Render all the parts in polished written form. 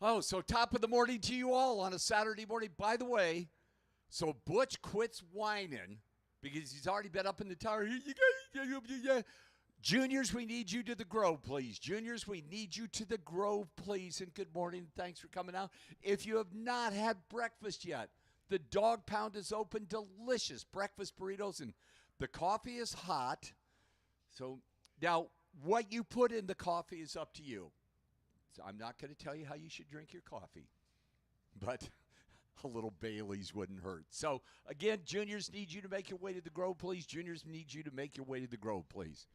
Oh, so top of the morning to you all on a Saturday morning. By the way, so Butch quits whining because he's already been up in the tower. Juniors, we need you to the Grove, please. Juniors, we need you to the Grove, please. And good morning. Thanks for coming out. If you have not had breakfast yet, the dog pound is open. Delicious breakfast burritos, and the coffee is hot. So now, what you put in the coffee is up to you. So I'm not going to tell you how you should drink your coffee, but a little Bailey's wouldn't hurt. So again, juniors need you to make your way to the Grove, please. Juniors need you to make your way to the Grove, please.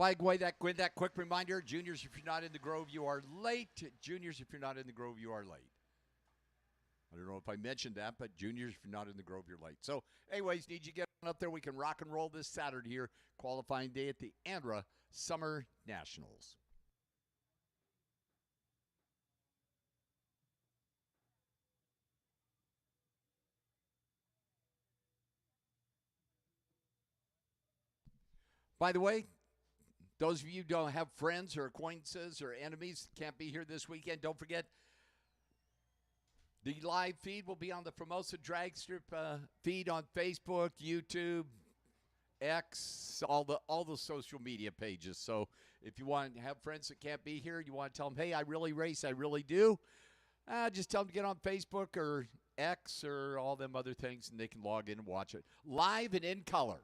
By the way, that quick reminder, juniors, if you're not in the Grove, you are late. Juniors, if you're not in the Grove, you are late. I don't know if I mentioned that, but juniors, if you're not in the Grove, you're late. So, anyways, need you to get on up there. We can rock and roll this Saturday here, qualifying day at the ANRA Summer Nationals. By the way, those of you who don't have friends or acquaintances or enemies can't be here this weekend, don't forget the live feed will be on the Famoso Dragstrip feed on Facebook, YouTube, X, all the social media pages. So if you want to have friends that can't be here, you want to tell them, hey, I really race, I really do, just tell them to get on Facebook or X or all them other things, and they can log in and watch it live and in color.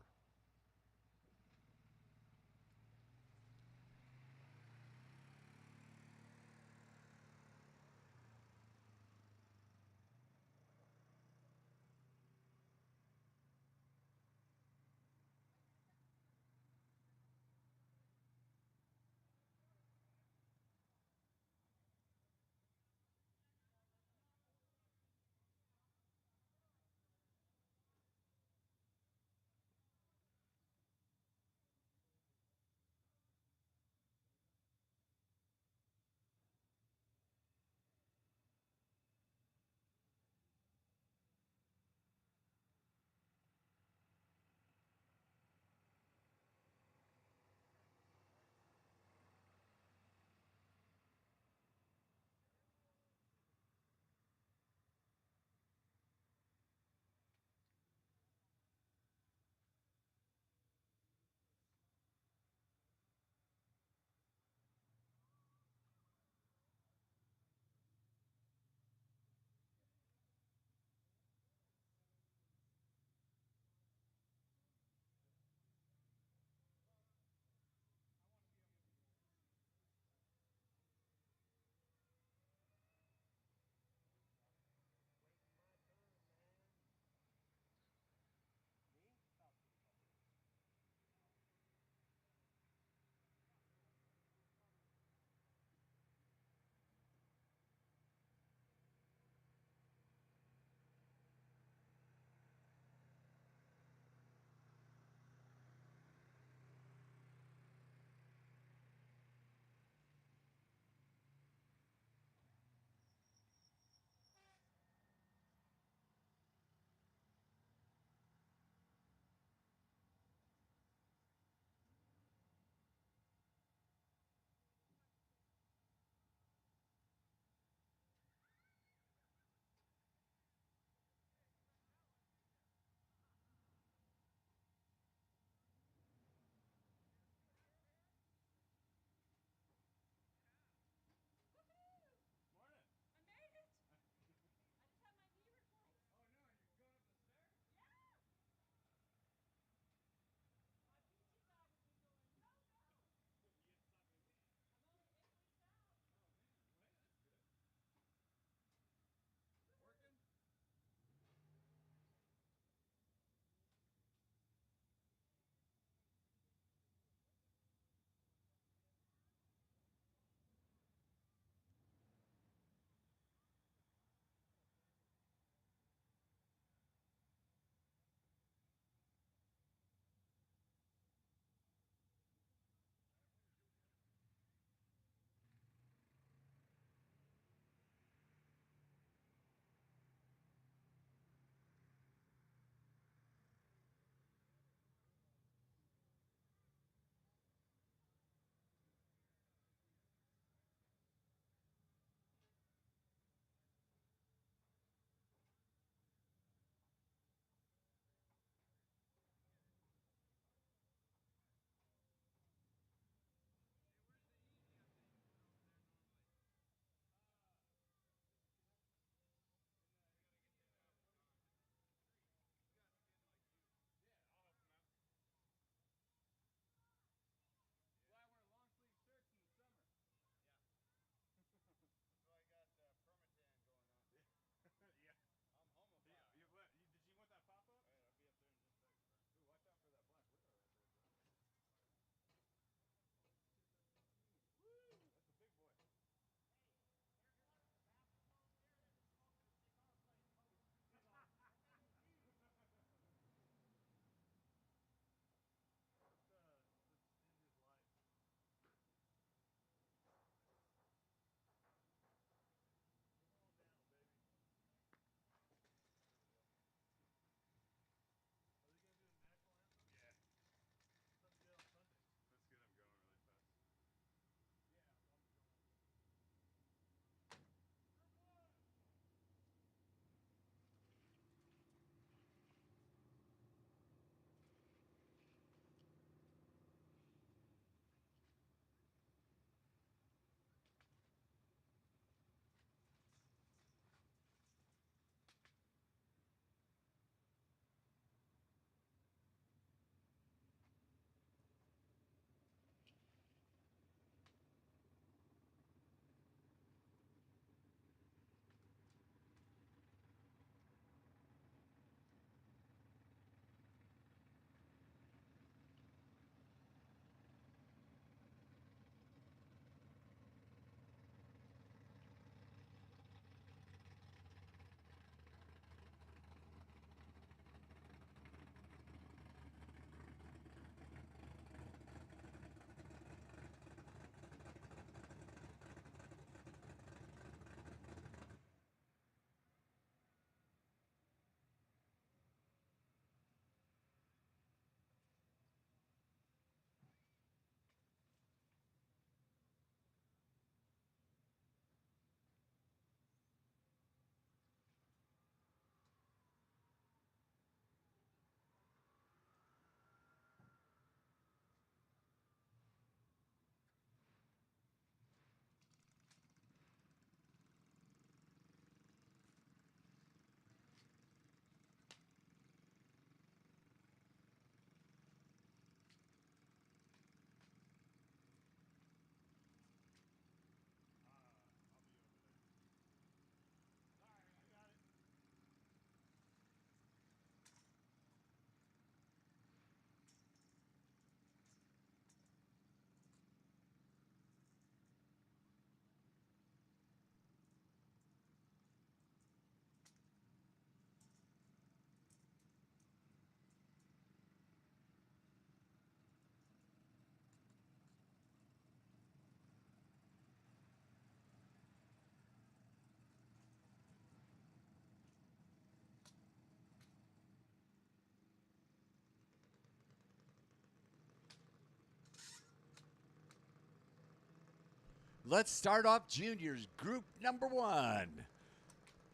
Let's start off juniors, group number 1.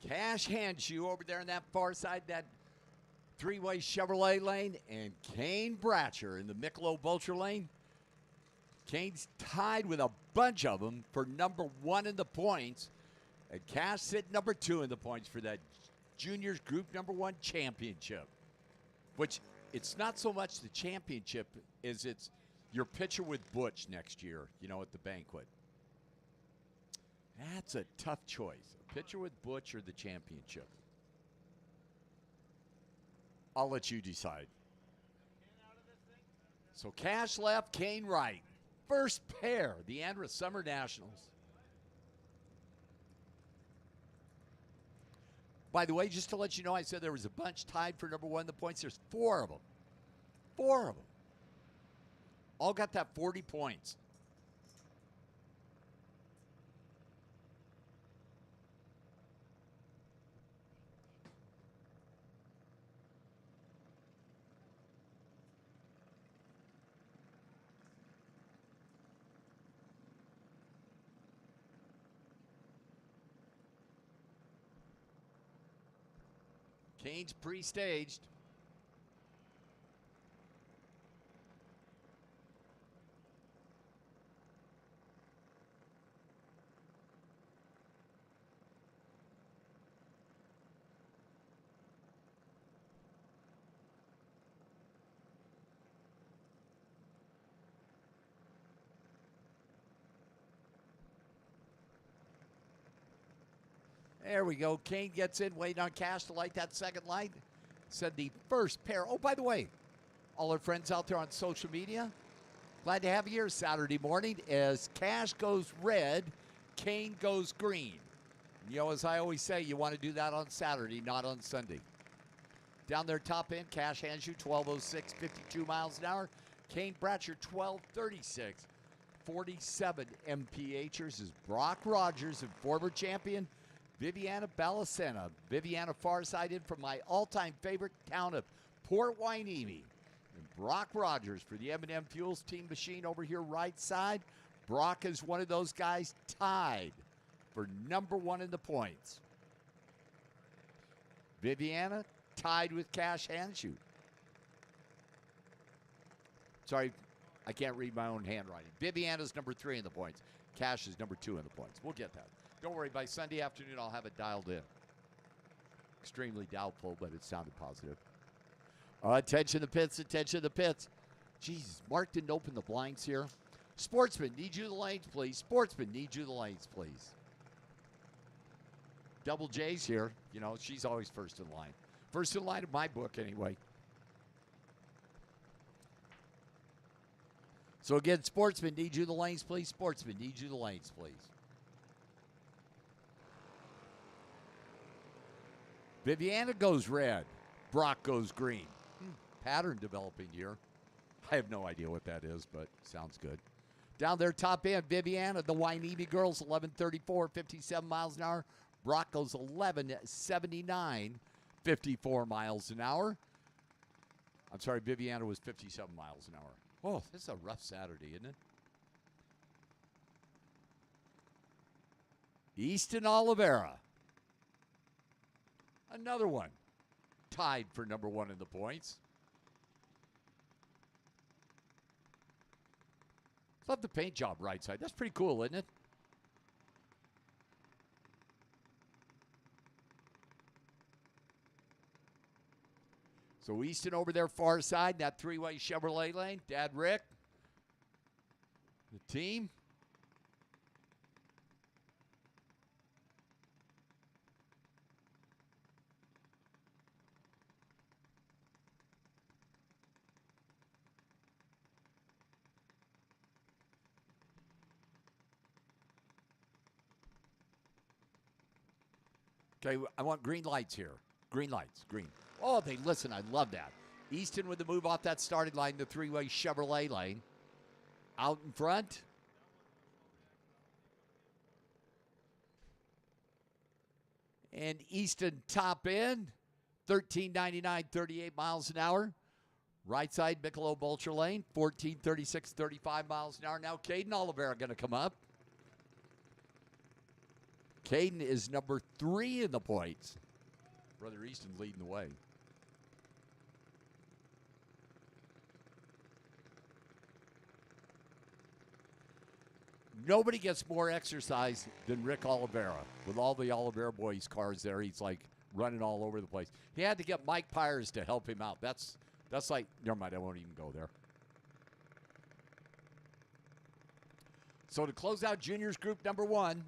Cash Handshoe over there on that far side, that three-way Chevrolet lane, and Kane Bratcher in the Michelob Ultra lane. Kane's tied with a bunch of them for number 1 in the points. And Cash sit number 2 in the points for that juniors group number 1 championship. Which, it's not so much the championship as it's your picture with Butch next year, at the banquet. That's a tough choice. A picture with Butch or the championship. I'll let you decide. So Cash left, Kane right. First pair, the ANRA Summer Nationals. By the way, just to let you know, I said there was a bunch tied for number 1 in the points. There's 4 of them. 4 of them. All got that 40 points. Kane's pre-staged. There we go. Kane gets in, waiting on Cash to light that second light. Said the first pair. Oh, by the way, all our friends out there on social media, glad to have you here Saturday morning as Cash goes red, Kane goes green. As I always say, you want to do that on Saturday, not on Sunday. Down there, top end, Cash Handshoe, 12:06, 52 miles an hour. Kane Bratcher, 12:36, 47 mph'ers is Brock Rogers, and former champion Viviana Balacena. Viviana far side in from my all-time favorite town of Port Hueneme. And Brock Rogers for the M&M Fuels Team Machine over here right side. Brock is one of those guys tied for number 1 in the points. Viviana tied with Cash Handshoe. Sorry, I can't read my own handwriting. Viviana's number 3 in the points. Cash is number 2 in the points. We'll get that. Don't worry, by Sunday afternoon, I'll have it dialed in. Extremely doubtful, but it sounded positive. Attention the pits, attention the pits. Jesus, Mark didn't open the blinds here. Sportsman, need you the lanes, please. Sportsman, need you the lanes, please. Double J's here. She's always first in line. First in line of my book, anyway. So again, Sportsman, need you the lanes, please. Sportsman, need you the lanes, please. Viviana goes red. Brock goes green. Pattern developing here. I have no idea what that is, but sounds good. Down there, top end, Viviana, the Hueneme girls, 11:34, 57 miles an hour. Brock goes 11:79, 54 miles an hour. I'm sorry, Viviana was 57 miles an hour. Oh, this is a rough Saturday, isn't it? Easton Oliveira. Another one. Tied for number 1 in the points. Love the paint job right side. That's pretty cool, isn't it? So Easton over there far side, that three-way Chevrolet lane. Dad Rick. The team. Okay, I want green lights here. Green lights, green. Oh, they listen. I love that. Easton with the move off that starting line, the three-way Chevrolet lane. Out in front. And Easton top end, 13.99, 38 miles an hour. Right side, Michelob Ultra lane, 14.36, 35 miles an hour. Now, Caden Oliveira going to come up. Caden is number 3 in the points. Brother Easton leading the way. Nobody gets more exercise than Rick Oliveira. With all the Oliveira boys' cars there, he's like running all over the place. He had to get Mike Pyers to help him out. That's like, never mind, I won't even go there. So to close out juniors group number 1,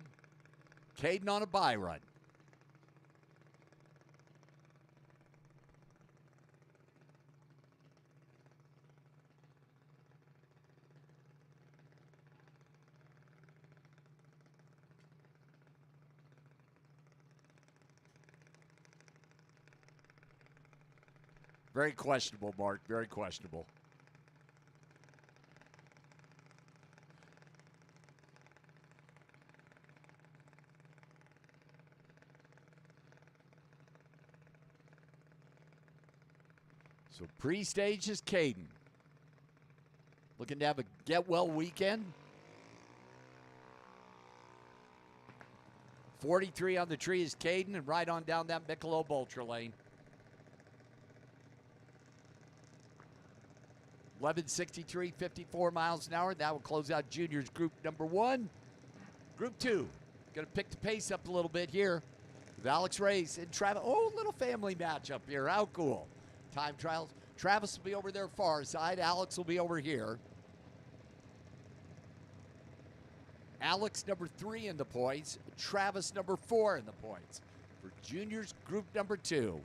Caden on a bye run. Very questionable, Mark. Very questionable. So pre-stage is Caden. Looking to have a get-well weekend. 43 on the tree is Caden, and right on down that Michelob Ultra lane. 11:63, 54 miles an hour. That will close out juniors group number 1. Group 2, going to pick the pace up a little bit here with Alex Reyes and Travis. Oh, little family matchup here. How cool. Time trials. Travis will be over there far side. Alex will be over here. Alex number 3 in the points. Travis number 4 in the points for juniors group number 2.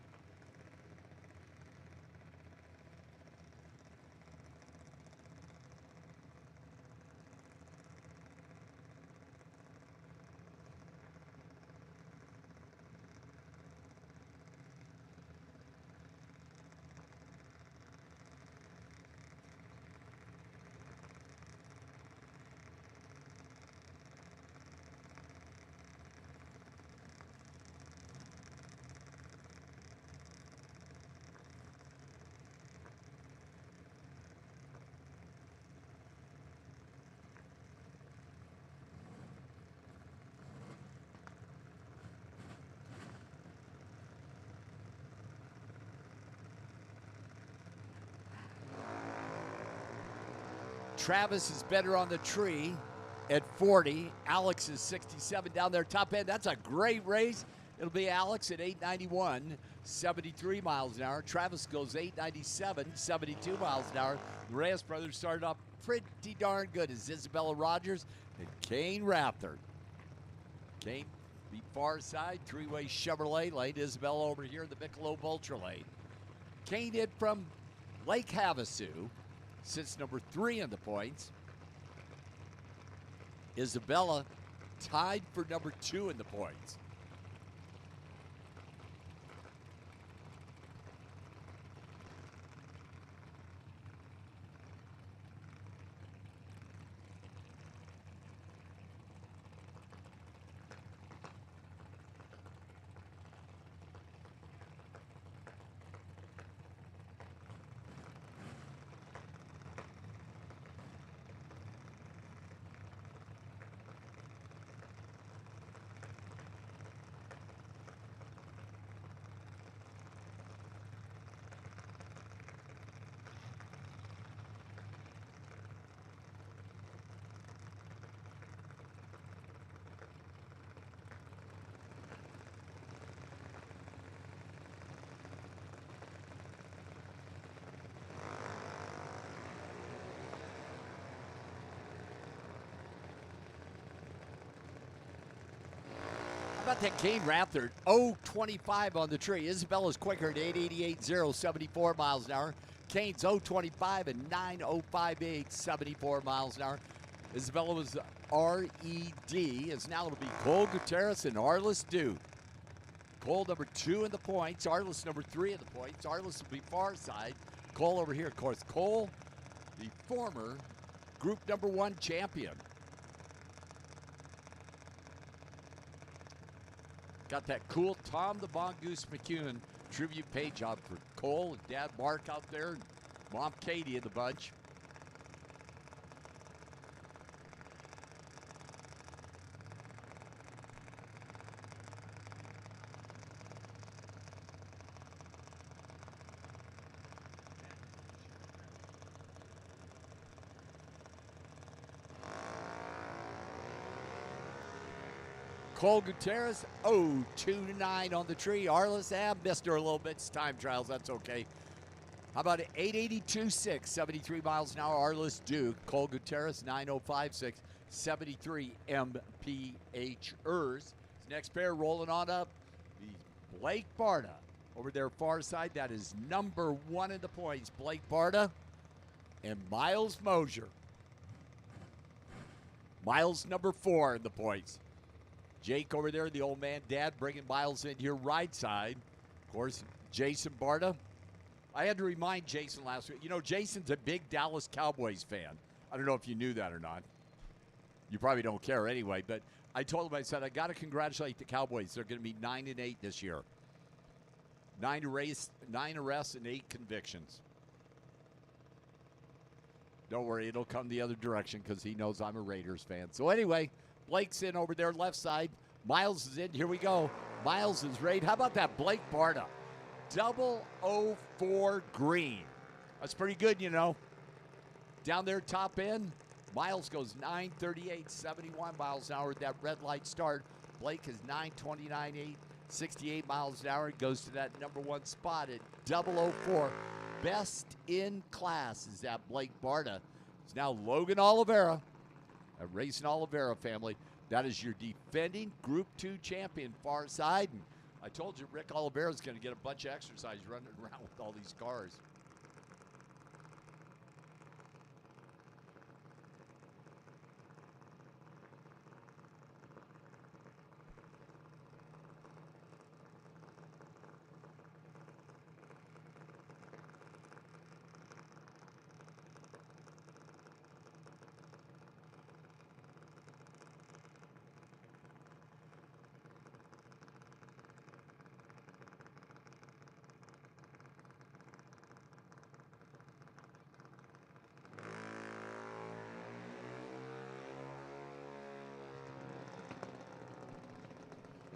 Travis is better on the tree at 40. Alex is 67 down there top end. That's a great race. It'll be Alex at 891, 73 miles an hour. Travis goes 897, 72 miles an hour. The Reyes brothers started off pretty darn good as Isabella Rogers and Kane Raptor. Kane beat far side, three-way Chevrolet lane. Isabella over here in the Michelob Ultra lane. Kane in from Lake Havasu. Sits number 3 in the points. Isabella tied for number 2 in the points. How about that Kane Raptor? 0.25 on the tree. Isabella's quicker at 888.0, 74 miles an hour. Kane's 0.25 and 9.058, 74 miles an hour. Isabella was RED. It's now it'll be Cole Gutierrez and Arliss Duke. Cole number 2 in the points. Arliss number 3 in the points. Arliss will be far side. Cole over here, of course. Cole, the former group number 1 champion. Got that cool Tom the Mongoose McEwen tribute page out for Cole and Dad Mark out there and Mom Katie in the bunch. Cole Gutierrez, 2-9 on the tree. Arliss, missed her a little bit. It's time trials. That's okay. How about 882.6, 73 miles an hour. Arliss Duke. Cole Gutierrez, 905.6, 73 mph. Next pair rolling on up. Blake Barta over there far side. That is number 1 in the points. Blake Barta and Miles Mosier. Miles number 4 in the points. Jake over there, the old man dad, bringing Miles in here right side. Of course, Jason Barta. I had to remind Jason last week. You know, Jason's a big Dallas Cowboys fan. I don't know if you knew that or not. You probably don't care anyway, but I told him, I said, I got to congratulate the Cowboys. They're going to be 9-8 this year. 9 arrests and 8 convictions. Don't worry, it'll come the other direction because he knows I'm a Raiders fan. So anyway, Blake's in over there left side. Miles is in. Here we go. Miles is ready. How about that Blake Barta? 004 green. That's pretty good, you know. Down there, top end. Miles goes 938, 71 miles an hour at that red light start. Blake is 929.8, 68 miles an hour. Goes to that number 1 spot at 004. Best in class is that Blake Barta. It's now Logan Oliveira, a Racing Oliveira family. That is your defending Group 2 champion, far side. And I told you Rick Oliveira is going to get a bunch of exercise running around with all these cars.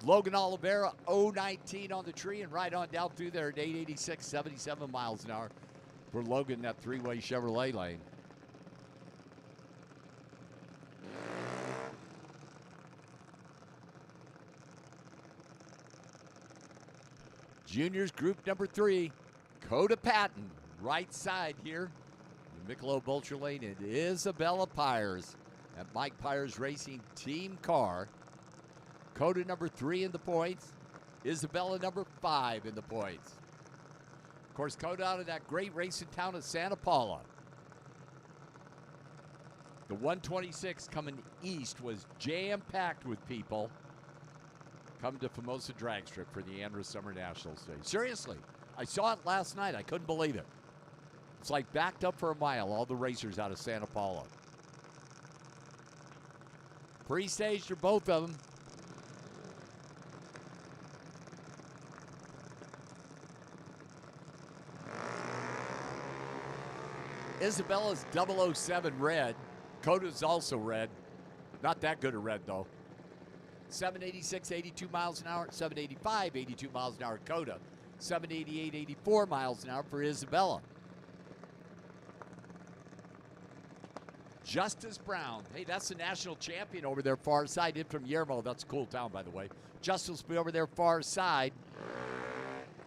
Logan Oliveira, 019 on the tree and right on down through there at 886, 77 miles an hour for Logan, that three-way Chevrolet lane. Juniors group number 3, Coda Patton, right side here. The Michelob Ultra lane, and Isabella Pyers, that Mike Pyers Racing team car. Coda number 3 in the points. Isabella number 5 in the points. Of course, Coda out of that great racing town of Santa Paula. The 126 coming east was jam-packed with people. Come to Famoso Dragstrip for the ANRA Summer Nationals Day. Seriously, I saw it last night. I couldn't believe it. It's like backed up for a mile, all the racers out of Santa Paula. Pre-staged are both of them. Isabella's 007 red. Coda's also red. Not that good a red, though. 786, 82 miles an hour. 785, 82 miles an hour. Coda. 788, 84 miles an hour for Isabella. Justice Brown. Hey, that's the national champion over there far side. In from Yermo. That's a cool town, by the way. Justice will be over there far side.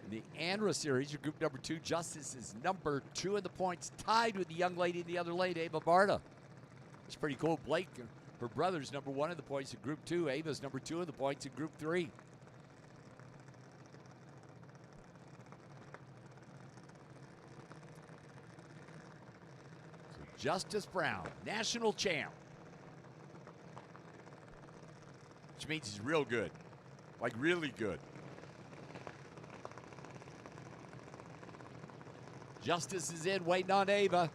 In the ANRA series, your group number 2, Justice is number 2 in the points, tied with the young lady in the other lane, Ava Barta. It's pretty cool. Blake, her brother's number 1 in the points in group 2. Ava's number 2 in the points in group 3. So Justice Brown, national champ. Which means he's real good. Like really good. Justice is in, waiting on Ava.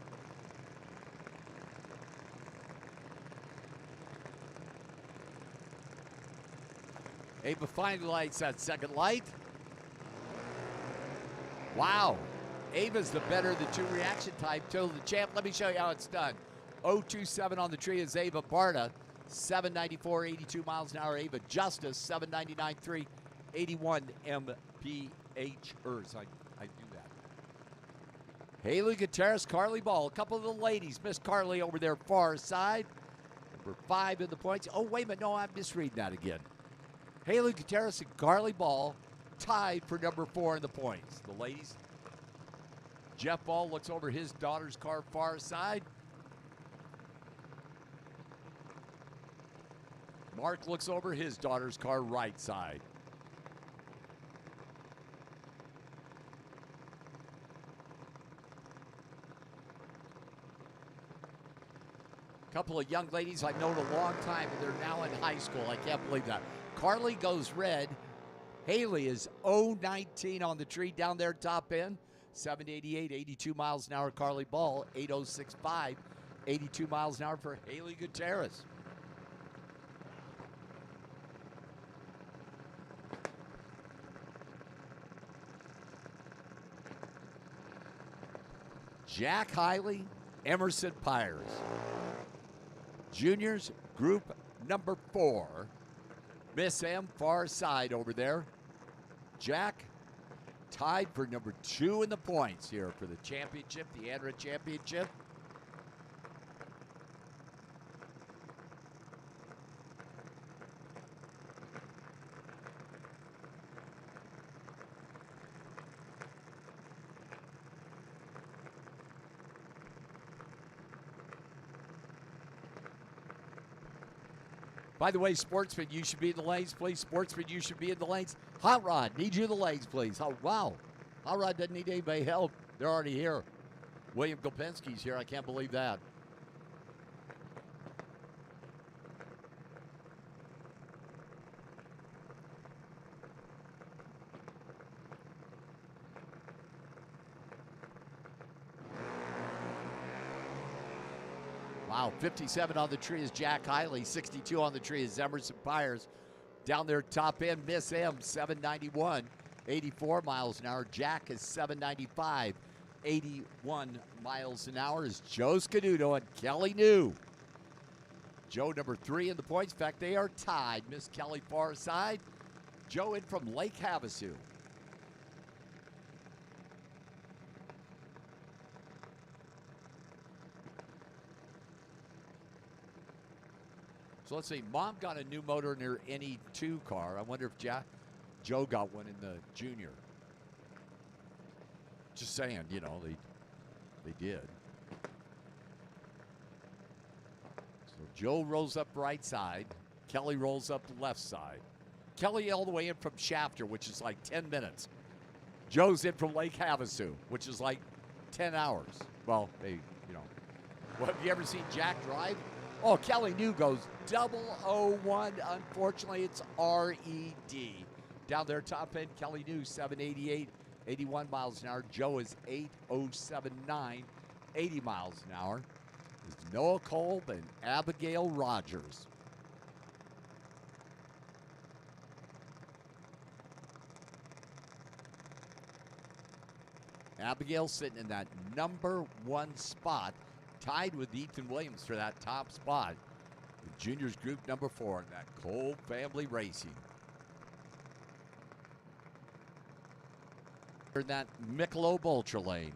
Ava finally lights that second light. Wow. Ava's the better of the 2 reaction type. Till the champ. Let me show you how it's done. 027 on the tree is Ava Barta. 794, 82 miles an hour. Ava Justice, 799.3, 81 mph. I do that. Haley Gutierrez, Carly Ball. A couple of the ladies. Miss Carly over there far side. Number 5 in the points. Oh, wait a minute. No, I'm misreading that again. Haley Gutierrez and Carly Ball tied for number 4 in the points. The ladies, Jeff Ball looks over his daughter's car far side. Mark looks over his daughter's car right side. Couple of young ladies I've known a long time, and they're now in high school. I can't believe that. Carly goes red. Haley is 0-19 on the tree down there top end. 788, 82 miles an hour. Carly Ball, 8065, 82 miles an hour for Haley Gutierrez. Jack Hiley, Emerson Pyres. Juniors, group number 4. Miss M, far side over there. Jack tied for number 2 in the points here for the championship, the ANRA championship. By the way, sportsmen, you should be in the lanes, please. Sportsmen, you should be in the lanes. Hot Rod, need you in the lanes, please. Oh, wow. Hot Rod doesn't need anybody help. They're already here. William Gopinski's here. I can't believe that. Wow, 57 on the tree is Jack Hiley. 62 on the tree is Emerson Pyres. Down there top end, Miss M, 791, 84 miles an hour. Jack is 795, 81 miles an hour is Joe Scaduto and Kelly New. Joe number 3 in the points. In fact, they are tied. Miss Kelly far side. Joe in from Lake Havasu. So let's see. Mom got a new motor in her NE2 car. I wonder if Joe got one in the junior. Just saying, you know, they did. So Joe rolls up right side. Kelly rolls up left side. Kelly all the way in from Shafter, which is like 10 minutes. Joe's in from Lake Havasu, which is like 10 hours. Well, they, you know. Well, have you ever seen Jack drive? Oh, Kelly New goes 001. Unfortunately, it's R-E-D. Down there, top end, Kelly New, 788, 81 miles an hour. Joe is 8079, 80 miles an hour. Is Noah Kolb and Abigail Rogers. Abigail sitting in that number 1 spot, tied with Ethan Williams for that top spot. The juniors group number 4 in that Kolb family racing. In that Michelob Ultra lane.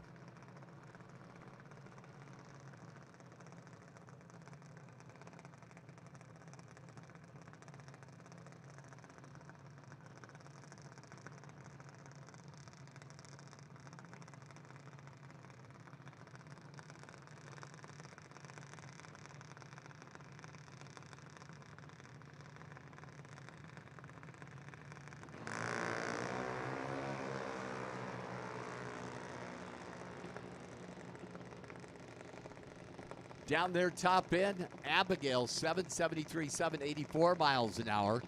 Down there, top end, Abigail, 773, 784 miles an hour.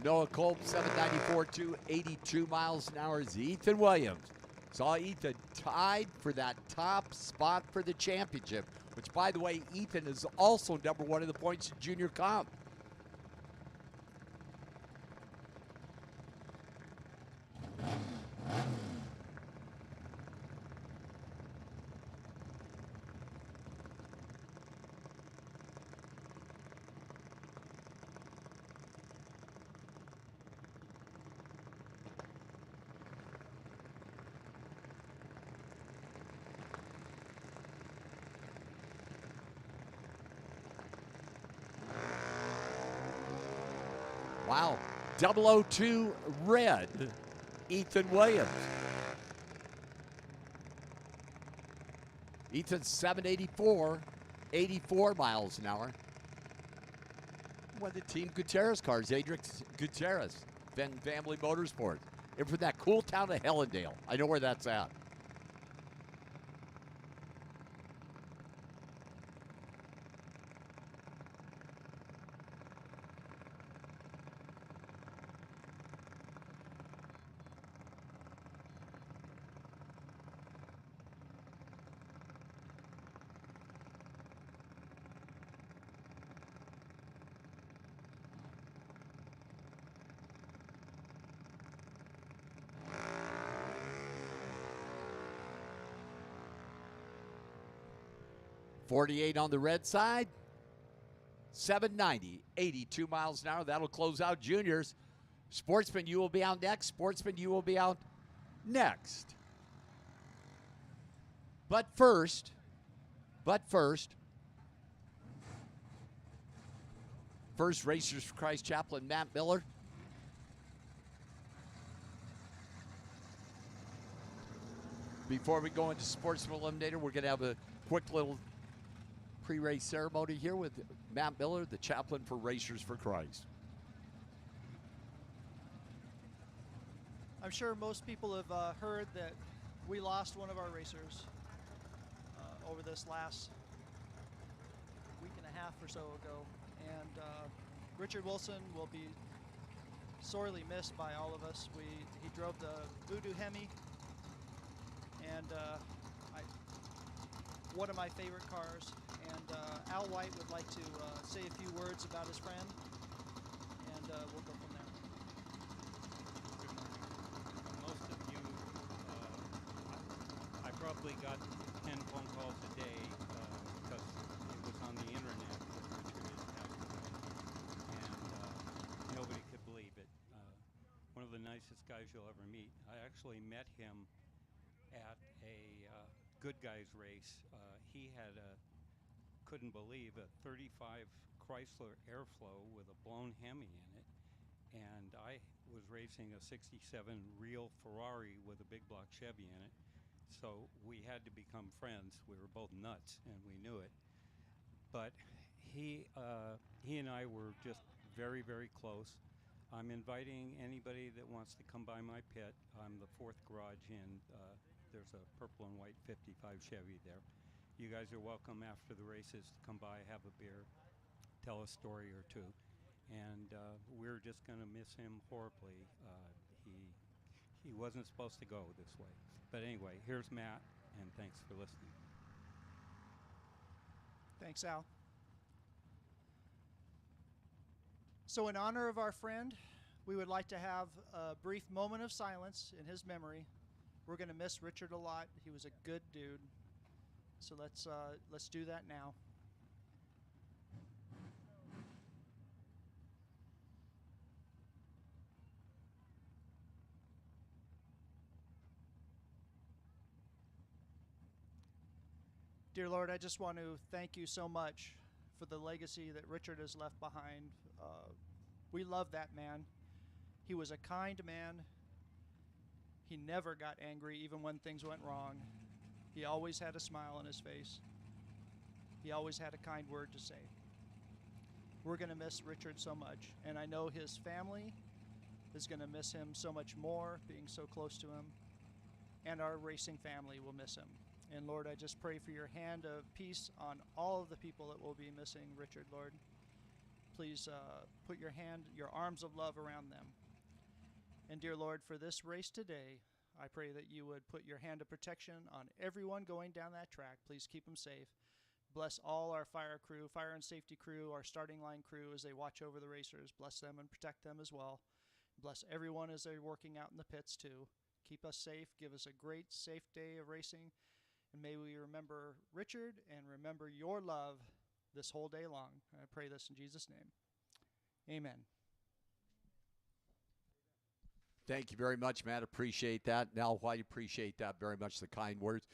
Noah Kolb, 794, 282 miles an hour is Ethan Williams. Saw Ethan tied for that top spot for the championship, which, by the way, Ethan is also number 1 in the points in junior comp. Wow. 002 red, Ethan Williams. Ethan's 784, 84 miles an hour. One of the Team Gutierrez cars, Adric Gutierrez, Fenn Family Motorsports. And from that cool town of Hellendale. I know where that's at. .48 on the red side, 790, 82 miles an hour. That'll close out juniors. Sportsman, you will be out next. Sportsman, you will be out next. But first, Racers for Christ chaplain Matt Miller. Before we go into Sportsman Eliminator, we're going to have a quick little pre-race ceremony here with Matt Miller, the chaplain for Racers for Christ. I'm sure most people have heard that we lost one of our racers over this last week and a half or so ago. And Richard Wilson will be sorely missed by all of us. He drove the Voodoo Hemi, and one of my favorite cars. And Al White would like to say a few words about his friend, and we'll go from there. Good morning. Most of you, I probably got 10 phone calls a day because it was on the internet that Richard is passed away, and nobody could believe it. One of the nicest guys you'll ever meet. I actually met him at a Good Guys race. He had couldn't believe a 35 Chrysler Airflow with a blown Hemi in it, and I was racing a 67 real Ferrari with a big block Chevy in it, so we had to become friends. We were both nuts, and we knew it. But he and I were just very, very close. I'm inviting anybody that wants to come by my pit. I'm the fourth garage in. There's a purple and white 55 Chevy there. You guys are welcome after the races to come by, have a beer, tell a story or two. And we're just going to miss him horribly. He wasn't supposed to go this way. But anyway, here's Matt, and thanks for listening. Thanks, Al. So in honor of our friend, we would like to have a brief moment of silence in his memory. We're going to miss Richard a lot. He was a good dude. So let's do that now. Dear Lord, I just want to thank you so much for the legacy that Richard has left behind. We love that man. He was a kind man. He never got angry even when things went wrong. He always had a smile on his face. He always had a kind word to say. We're going to miss Richard so much, and I know his family is going to miss him so much more, being so close to him, and our racing family will miss him. And Lord, I just pray for your hand of peace on all of the people that will be missing Richard, Lord. Please put your arms of love around them. And dear Lord, for this race today, I pray that you would put your hand of protection on everyone going down that track. Please keep them safe. Bless all our fire and safety crew, our starting line crew as they watch over the racers. Bless them and protect them as well. Bless everyone as they're working out in the pits too. Keep us safe. Give us a great, safe day of racing. And may we remember Richard and remember your love this whole day long. I pray this in Jesus' name. Amen. Thank you very much, Matt. Appreciate that. Now, White, appreciate that very much, the kind words.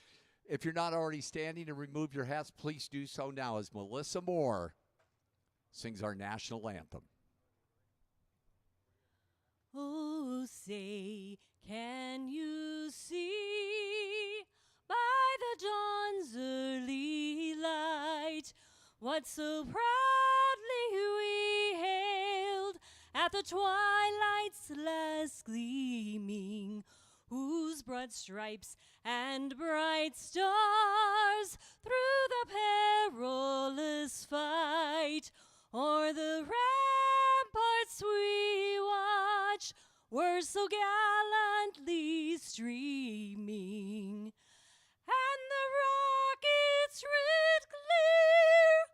If you're not already standing and remove your hats, please do so now as Melissa Moore sings our national anthem. Oh, say, can you see by the dawn's early light what so proudly we hailed at the twilight's last gleaming, whose broad stripes and bright stars through the perilous fight o'er the ramparts we watched were so gallantly streaming, and the rockets' red glare,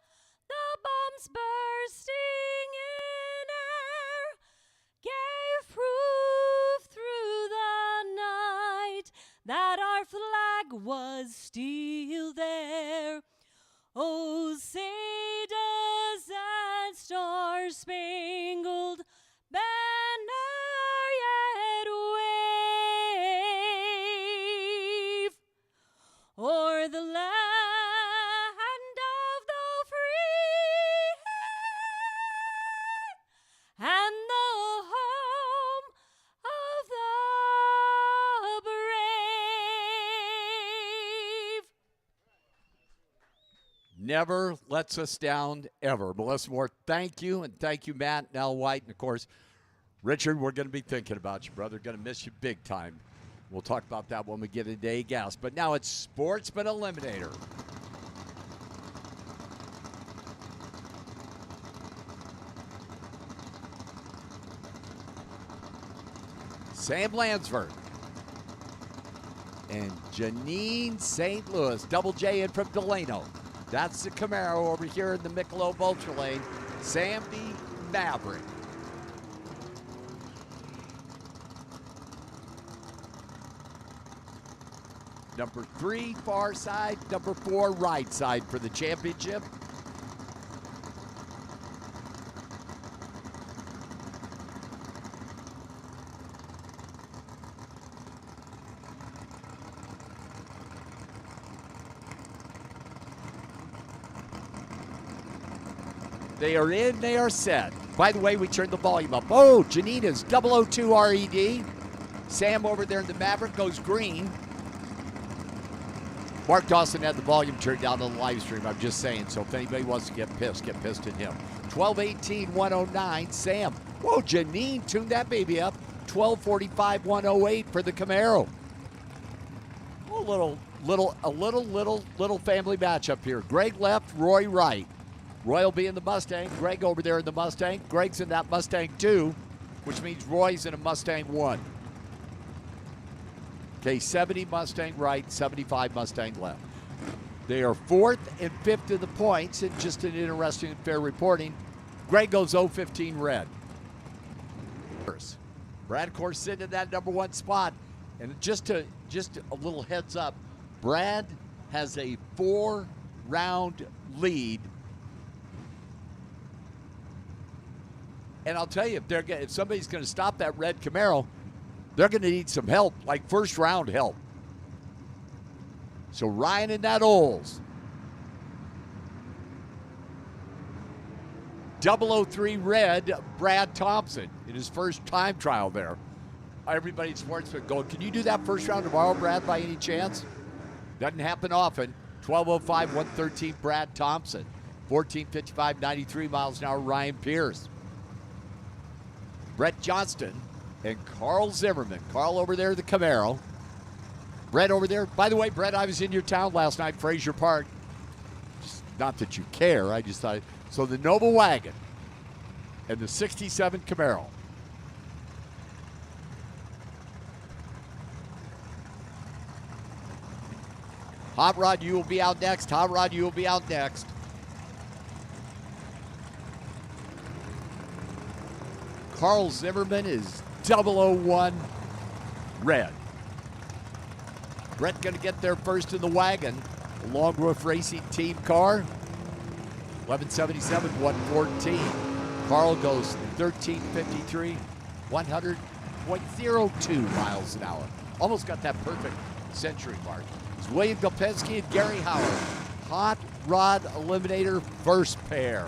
the bombs bursting in air, gave proof through the night that our flag was still there. Oh, say does that star-spangled banner yet wave o'er the land of the free and the home of the brave? Never lets us down, ever. Melissa Moore, thank you, and thank you, Matt, Nell White, and, of course, Richard, we're going to be thinking about you, brother. Going to miss you big time. We'll talk about that when we get into A-Gas. But now it's Sportsman Eliminator. Sam Lansford and Janine St. Louis. Double J in from Delano. That's the Camaro over here in the Michelob Ultra Lane. Sam the Maverick. Number 3, far side. Number 4, right side for the championship. They are in, they are set. By the way, we turned the volume up. Oh, Janina's 002 RED. Sam over there in the Maverick goes green. Mark Dawson had the volume turned down on the live stream. I'm just saying, so if anybody wants to get pissed at him. 12:18, 109, Sam. Whoa, Janine tuned that baby up. 12:45, 108 for the Camaro. A little family matchup here. Greg left, Roy right. Roy will be in the Mustang. Greg over there in the Mustang. Greg's in that Mustang 2, which means Roy's in a Mustang 1. Okay, 70 Mustang right, 75 Mustang left. They are 4th and 5th in the points, and just an interesting and fair reporting. Greg goes 0-15 red. Brad, of course, sitting in that number 1 spot. And just a little heads up, Brad has a 4-round lead. And I'll tell you, if somebody's going to stop that red Camaro, they're going to need some help, like first-round help. So Ryan and that Olds. 003 red, Brad Thompson in his first time trial there. Everybody at Sportsman going, can you do that first round tomorrow, Brad, by any chance? Doesn't happen often. 12:05, 113, Brad Thompson. 14:55, 93 miles an hour, Ryan Pierce. Brett Johnston and Carl Zimmerman. Carl over there, the Camaro. Brett over there. By the way, Brett, I was in your town last night, Frazier Park. Just not that you care. I just thought. So the Nova Wagon and the 67 Camaro. Hot Rod, you will be out next. Hot Rod, you will be out next. Carl Zimmerman is 001 red. Brett going to get there first in the wagon. The Long Roof Racing Team car. 1177, 114. Carl goes 1353, 100.02 miles an hour. Almost got that perfect century mark. It's William Gopensky and Gary Howard. Hot Rod Eliminator first pair.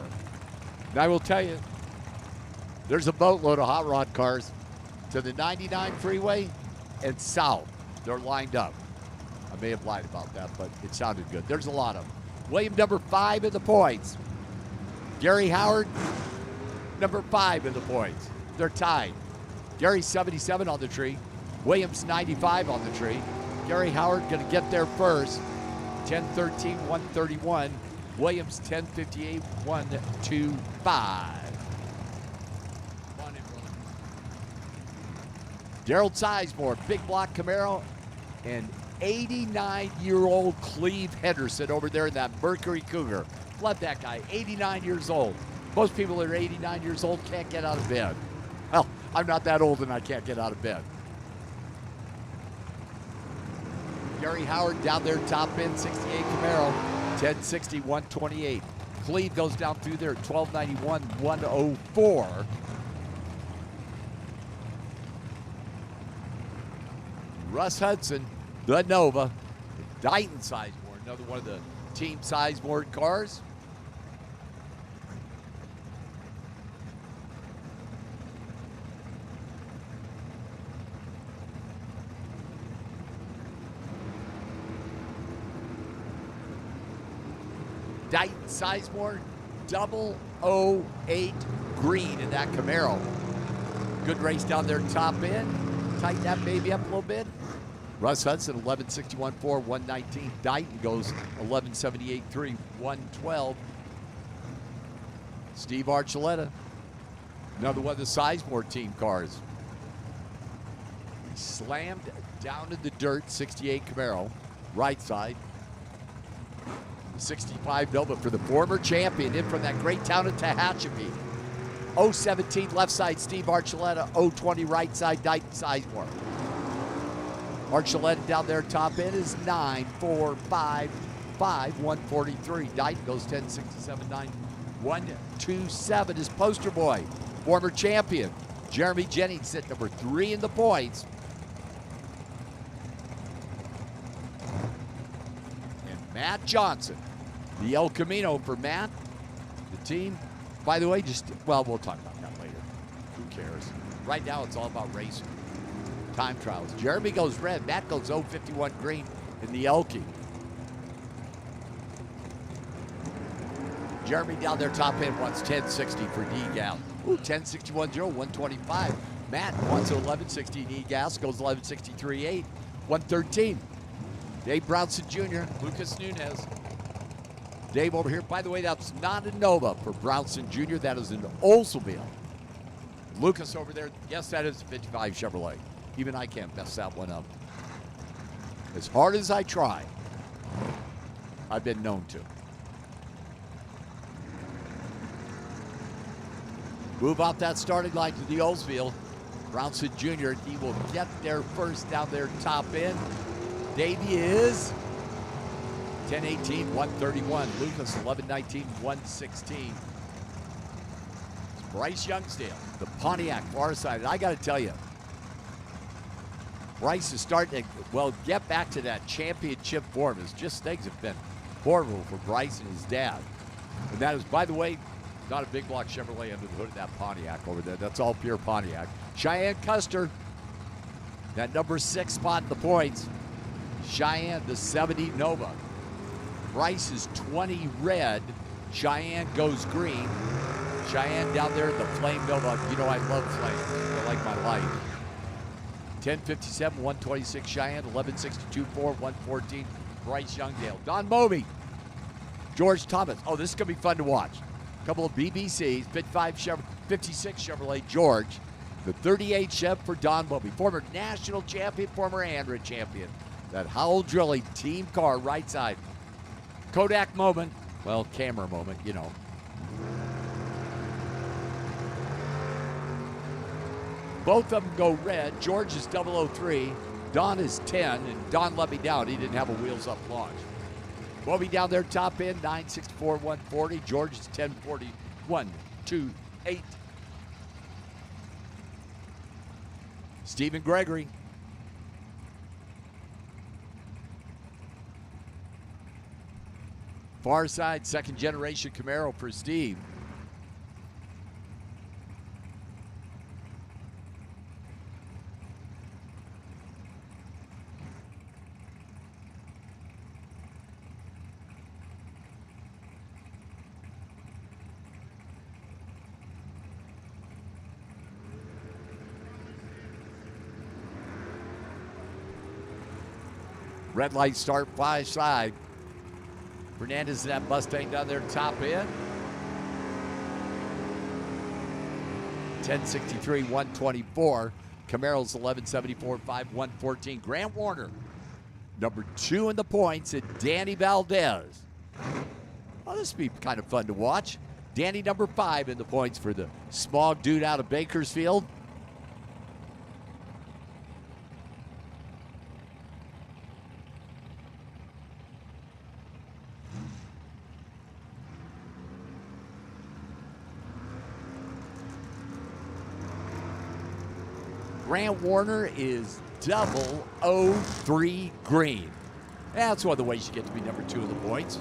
And I will tell you, there's a boatload of hot rod cars. to the 99 freeway and south. They're lined up. I may have lied about that, but it sounded good. There's a lot of them. William, number 5 in the points. Gary Howard, number 5 in the points. They're tied. Gary's 77 on the tree. Williams 95 on the tree. Gary Howard going to get there first. 10:13, 131. Williams 10:58, 125. Daryl Sizemore, big block Camaro, and 89-year-old Cleve Henderson over there in that Mercury Cougar. Love that guy, 89 years old. Most people that are 89 years old can't get out of bed. Well, I'm not that old and I can't get out of bed. Gary Howard down there, top end, 68 Camaro, 1060, 128. Cleve goes down through there at 1291, 104. Russ Hudson, the Nova, Dighton Sizemore, another one of the Team Sizemore cars. Dighton Sizemore, 008 green in that Camaro. Good race down there, top end. Tighten that baby up a little bit. Russ Hudson, 1161.4, 119. Dighton goes 1178.3, 112. Steve Archuleta, another one of the Sizemore team cars. He slammed down in the dirt, 68 Camaro, right side. 65 Nova for the former champion in from that great town of Tehachapi. 017 left side, Steve Archuleta. 020 right side, Dighton Sizemore. Archuleta down there, top end is 9.455, 143. Dighton goes 10.67.9, 127. His poster boy, former champion, Jeremy Jennings at number 3 in the points. And Matt Johnson, the El Camino for Matt, the team. By the way, we'll talk about that later. Who cares? Right now, it's all about racing. Time trials. Jeremy goes red. Matt goes 051 green in the Elkie. Jeremy down there, top end, wants 1060 for D-Gas. Ooh, 1061.0, 125. Matt wants 1160 D-Gas, goes 1163.8, 113. Dave Brownson Jr., Lucas Nunez. Dave over here. By the way, that's not a Nova for Brownson Jr. That is an Oldsmobile. Lucas over there, yes, that is a 55 Chevrolet. Even I can't mess that one up. As hard as I try, I've been known to. Move out that starting line to the Oldsmobile. Brownson Jr., he will get there first down there top end. Davey is 10:18, 131. Lucas, 11:19, 116. It's Bryce Youngsdale, the Pontiac far side. And I got to tell you, Bryce is starting to, get back to that championship form. It's just things have been horrible for Bryce and his dad. And that is, by the way, not a big block Chevrolet under the hood of that Pontiac over there. That's all pure Pontiac. Cheyenne Custer, that number 6 spot in the points. Cheyenne, the 70 Nova. Bryce is 20 red. Cheyenne goes green. Cheyenne down there, the Flame Nova. You know I love Flame. They're like my life. 10:57, 126 Cheyenne, 11:62.4, 114 Bryce Youngdale. Don Moby, George Thomas. Oh, this is going to be fun to watch. A couple of BBCs, 56 Chevrolet George. The 38 Chev for Don Moby, former national champion, former ANRA champion. That Howell Drilling team car, right side. Kodak moment, camera moment, you know. Both of them go red. George is 003. Don is 10, and Don let me down. He didn't have a wheels-up launch. Moby down there, top end, 964, 140. George is 1040, 128. Stephen Gregory. Far side, second generation Camaro for Steve. Red light start, far side. Fernandez and that Mustang down there top end. 1063, 124. Camaro's 1174, 5, 114. Grant Warner, number 2 in the points, and Danny Valdez. Oh, this will be kind of fun to watch. Danny, number 5 in the points for the smog dude out of Bakersfield. Grant Warner is 003 green. That's one of the ways you get to be number 2 in the points.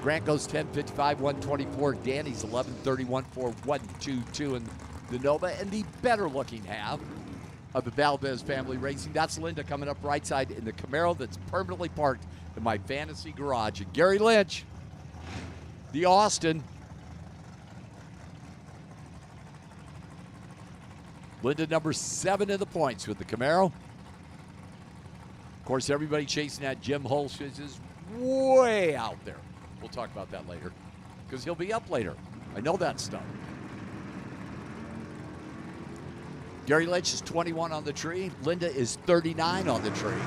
Grant goes 10:55, 124. Danny's 11:31 for 122 in the Nova. And the better looking half of the Valdez family racing, that's Linda coming up right side in the Camaro that's permanently parked in my fantasy garage. And Gary Lynch, the Austin. Linda number 7 in the points with the Camaro. Of course, everybody chasing that Jim Holsch's is way out there. We'll talk about that later because he'll be up later. I know that stuff. Gary Lynch is 21 on the tree. Linda is 39 on the tree.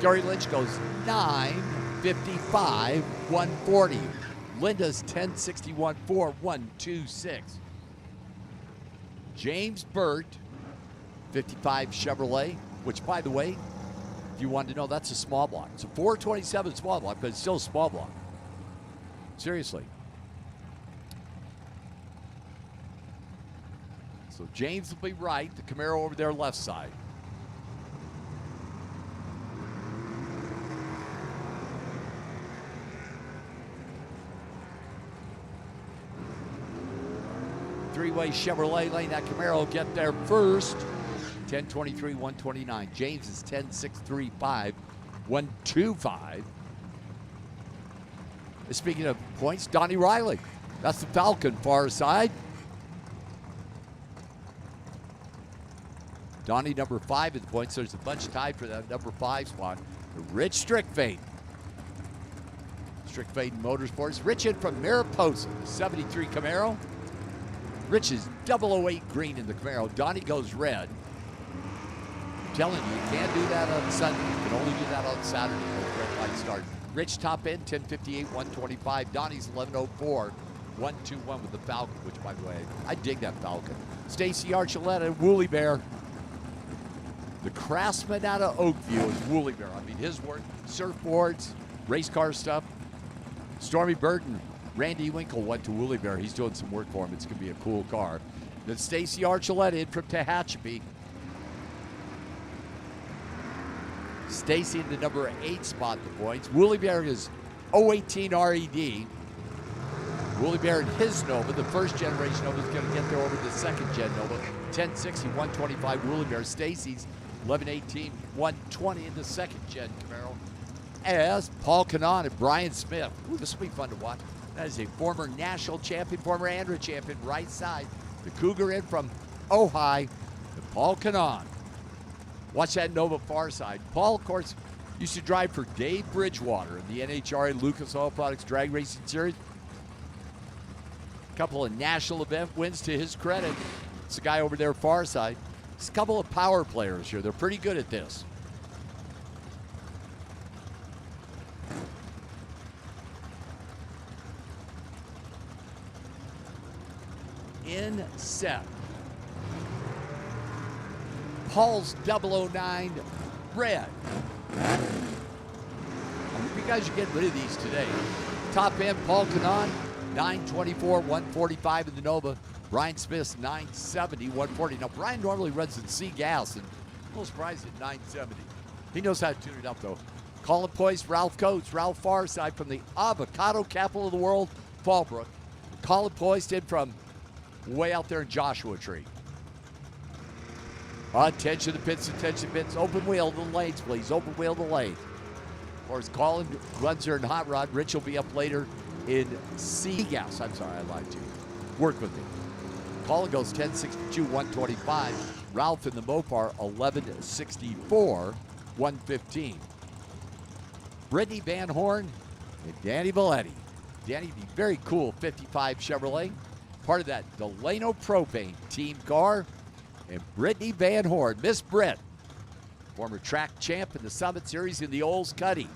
Gary Lynch goes 9:55, 140. Linda's 10:61, 4, 126. James Burt, 55 Chevrolet, which, by the way, if you wanted to know, that's a small block. It's a 427 small block, but it's still a small block. Seriously. So James will be right, the Camaro over there left side. Three-way Chevrolet lane. That Camaro will get there first. 10:23, 129. James is 10:635, 125. Speaking of points, Donnie Riley. That's the Falcon far side. Donnie number 5 at the points. There's a bunch tied for that number 5 spot. Rich Strickfade. Strickfade Motorsports. Rich in from Mariposa, 73 Camaro. Rich is 008 green in the Camaro. Donnie goes red. I'm telling you, you can't do that on Sunday. You can only do that on Saturday when the red light starts. Rich top end, 10:58, 125. Donnie's 11:04, 121 with the Falcon, which, by the way, I dig that Falcon. Stacy Archuleta, Woolly Bear. The craftsman out of Oakview is Woolly Bear. I mean, his work, surfboards, race car stuff. Stormy Burton. Randy Winkle went to Woolly Bear. He's doing some work for him. It's going to be a cool car. Then Stacy Archuleta in from Tehachapi. Stacy in the number 8 spot, the points. Woolly Bear is 018 RED. Woolly Bear in his Nova, the first generation Nova, is going to get there over the second gen Nova. 1060, 125 Woolly Bear. Stacy's 1118, 120 in the second gen Camaro. As Paul Canon and Brian Smith. Ooh, this will be fun to watch. That is a former national champion, former ANRA champion, right side. The Cougar in from Ojai, and Paul Canon. Watch that Nova far side. Paul, of course, used to drive for Dave Bridgewater in the NHRA Lucas Oil Products Drag Racing Series. A couple of national event wins to his credit. It's the guy over there far side. There's a couple of power players here. They're pretty good at this. In set. Paul's 009 red. I hope you guys are getting rid of these today. Top end, Paul Canon, 924, 145 in the Nova. Brian Smith's 970, 140. Now, Brian normally runs in C gas, and I'm a little surprised at 970. He knows how to tune it up, though. Colin Poist, Ralph Coates, Ralph Farside from the avocado capital of the world, Fallbrook. Colin Poist in from way out there in Joshua Tree. Attention to the pits, attention to the pits. Open wheel to the lanes, please. Open wheel to the lane. Of course, Colin runs there in Hot Rod. Rich will be up later in C gas. I'm sorry, I lied to you. Work with me. Colin goes 1062, 125. Ralph in the Mopar, 1164, 115. Brittany Van Horn and Danny Valetti. Danny, the very cool 55 Chevrolet, part of that Delano Propane team car. And Brittany Van Horn, Miss Britt, former track champ in the Summit Series in the Olds Cuddy.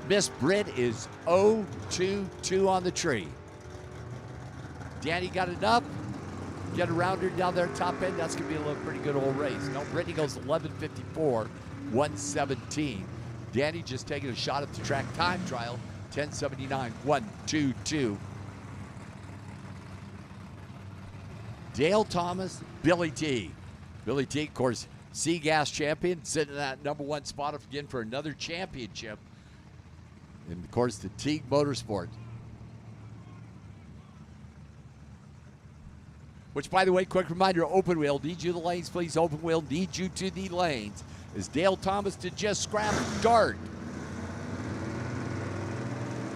Miss Britt is 0-2-2 on the tree. Danny got enough. Get around her down there top end. That's going to be a pretty good old race. No, Brittany goes 11:54, 117. Danny just taking a shot at the track time trial, 10:79, 122. Dale Thomas, Billy T. Billy T, of course, C-Gas champion, sitting in that number one spot again for another championship. And, of course, the Teague Motorsport. Which, by the way, quick reminder, open wheel, need you to the lanes, please. Open wheel, need you to the lanes. As Dale Thomas to just scrap dart.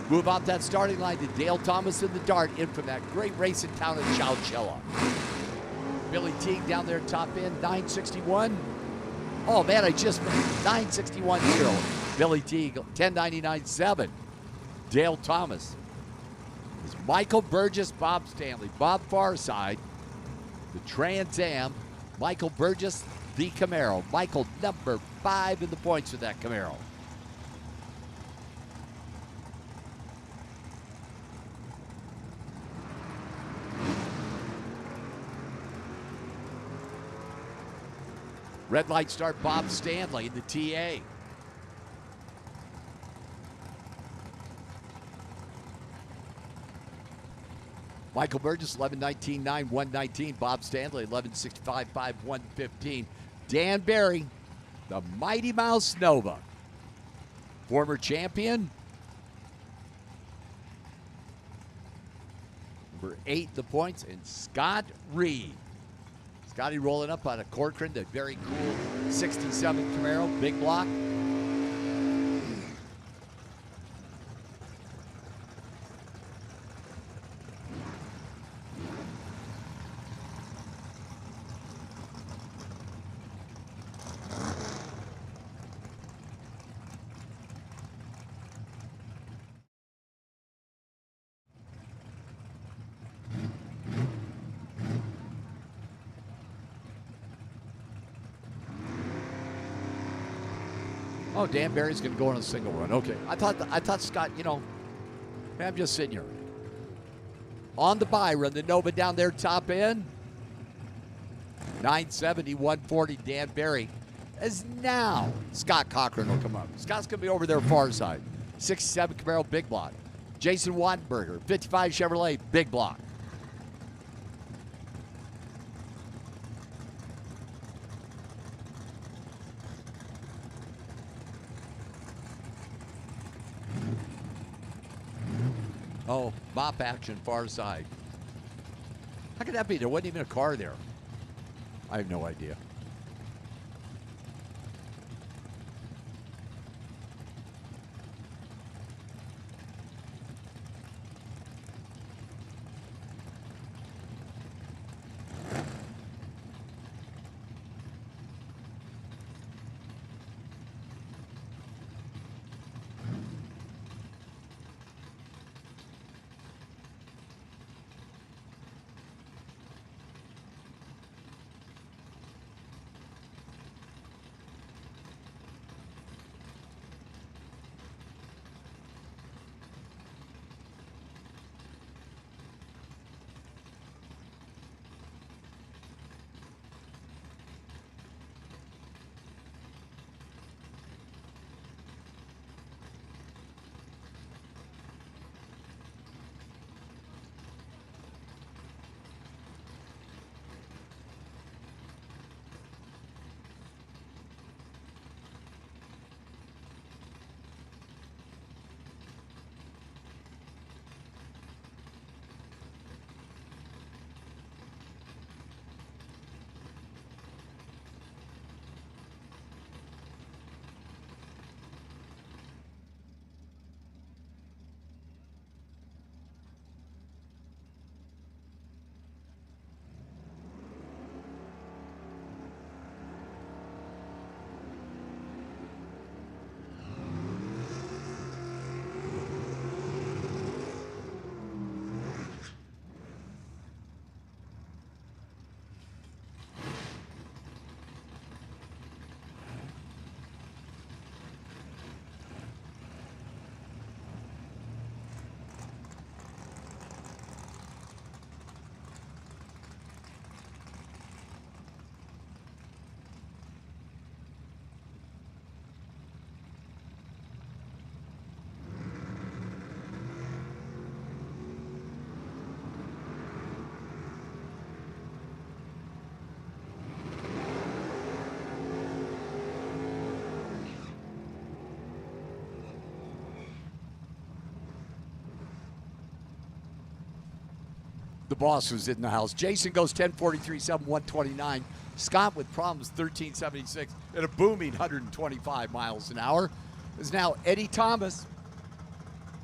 Move out that starting line to Dale Thomas in the dart, in from that great racing town of Chowchilla. Billy Teague down there top end, 961. Oh, man, I just made 961.0. Billy Teague, 1099.7. Dale Thomas. It's Michael Burgess, Bob Stanley. Bob Farside, the Trans Am. Michael Burgess, the Camaro. Michael, number 5 in the points for that Camaro. Red light start, Bob Stanley in the TA. Michael Burgess, 11:19.9, 119. Bob Stanley, 11:65.5, 115. Dan Barry, the Mighty Mouse Nova. Former champion. Number 8 the points, and Scott Reed. Scotty rolling up out of Corcoran, the very cool 67 Camaro, big block. Oh, Dan Barry's going to go on a single run. Okay. I thought Scott, I'm just sitting here. On the bye run, the Nova down there top end. 970, 140, Dan Barry. As now, Scott Cochran will come up. Scott's going to be over there far side. 67 Camaro, big block. Jason Wattenberger, 55 Chevrolet, big block. Oh, mop action, far side. How could that be? There wasn't even a car there. I have no idea. The boss was in the house. Jason goes 10:43, 129. Scott with problems 1376 at a booming 125 miles an hour is now Eddie Thomas.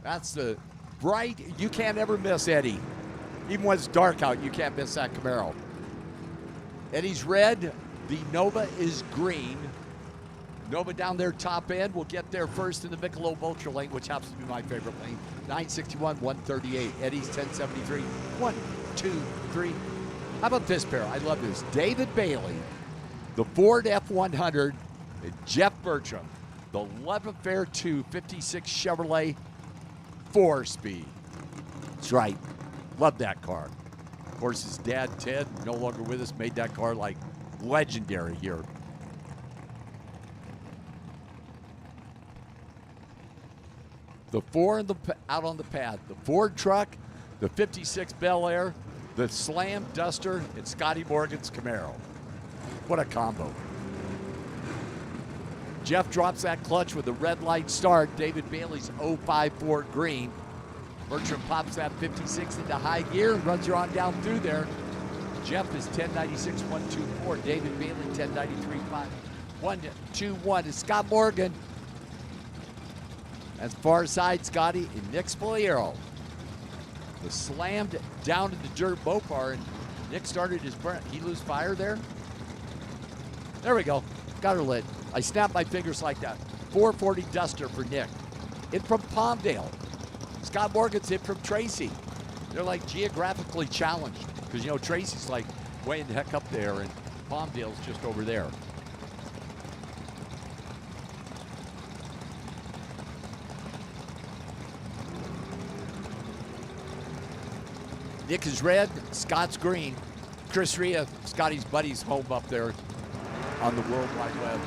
That's the bright. You can't ever miss Eddie. Even when it's dark out, you can't miss that Camaro. Eddie's red. The Nova is green. Nova down there top end will get there first in the Michelob Ultra lane, which happens to be my favorite lane. 961, 138. Eddie's 1073. 1, 2, 3. How about this pair? I love this. David Bailey, the Ford F100, and Jeff Bertram, the 11 Fair 256 Chevrolet 4-speed. That's right. Love that car. Of course, his dad, Ted, no longer with us, made that car like legendary here. The four out on the pad. The Ford truck, the 56 Bel Air, the Slam Duster, and Scotty Morgan's Camaro. What a combo. Jeff drops that clutch with a red light start. David Bailey's 05 Ford green. Bertram pops that 56 into high gear and runs her on down through there. Jeff is 1096, 124. David Bailey, 1093, 5, 121 is Scott Morgan. That's far side Scotty and Nick Spoliero. The slammed down to the dirt Mopar, and Nick started his burn. He lose fire there? There we go. Got her lit. I snapped my fingers like that. 440 Duster for Nick. In from Palmdale. Scott Morgan's hit from Tracy. They're like geographically challenged because, you know, Tracy's like way in the heck up there and Palmdale's just over there. Nick is red, Scott's green. Chris Ria, Scotty's buddy's home up there on the World Wide Web.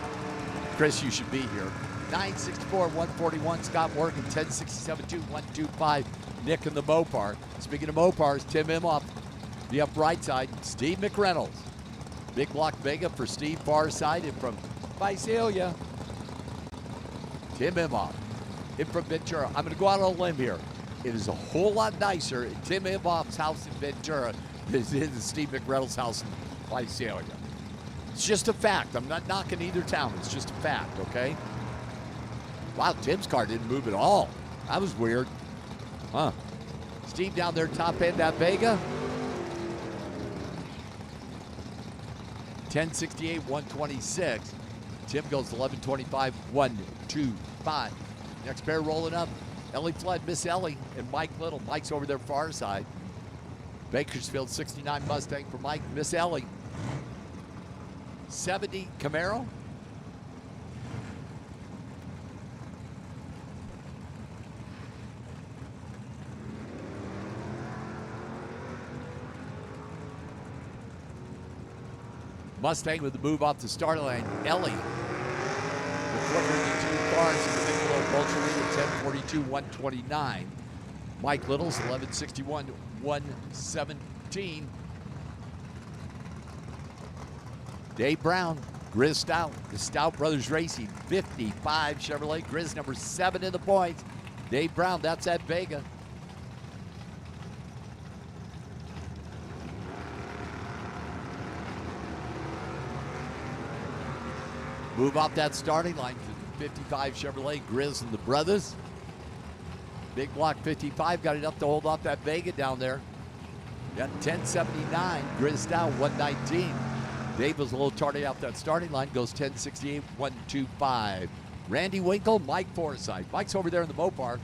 Chris, you should be here. 964, 141, Scott Morgan, 1067, 125, Nick in the Mopar. Speaking of Mopars, Tim Imhoff, the up right side, Steve McReynolds. Big block Vega for Steve, far side, and from Visalia, Tim Imhoff. In from Ventura. I'm going to go out on a limb here. It is a whole lot nicer at Tim Imhoff's house in Ventura than it is at Steve McReynolds' house in Visalia. It's just a fact. I'm not knocking either town. It's just a fact, okay? Wow, Tim's car didn't move at all. That was weird. Huh. Steve down there, top end, that Vega. 1068, 126. Tim goes 1125, 125. Next pair rolling up. Ellie Flood, Miss Ellie, and Mike Little. Mike's over there far side. Bakersfield 69 Mustang for Mike, Miss Ellie. 70 Camaro. Mustang with the move off the start line. Ellie with 152 cars in the Michelob Ultra lead at 1042, 129. Mike Little's 1161, 117. Dave Brown, Grizz Stout, the Stout Brothers Racing, 55 Chevrolet. Grizz number 7 in the points. Dave Brown, that's at Vega. Move off that starting line to the 55 Chevrolet, Grizz and the Brothers. Big block 55, got enough to hold off that Vega down there. Got 1079, Grizz down 119. Dave was a little tardy off that starting line, goes 1068, 125. Randy Winkle, Mike Forsythe. Mike's over there in the Mopar.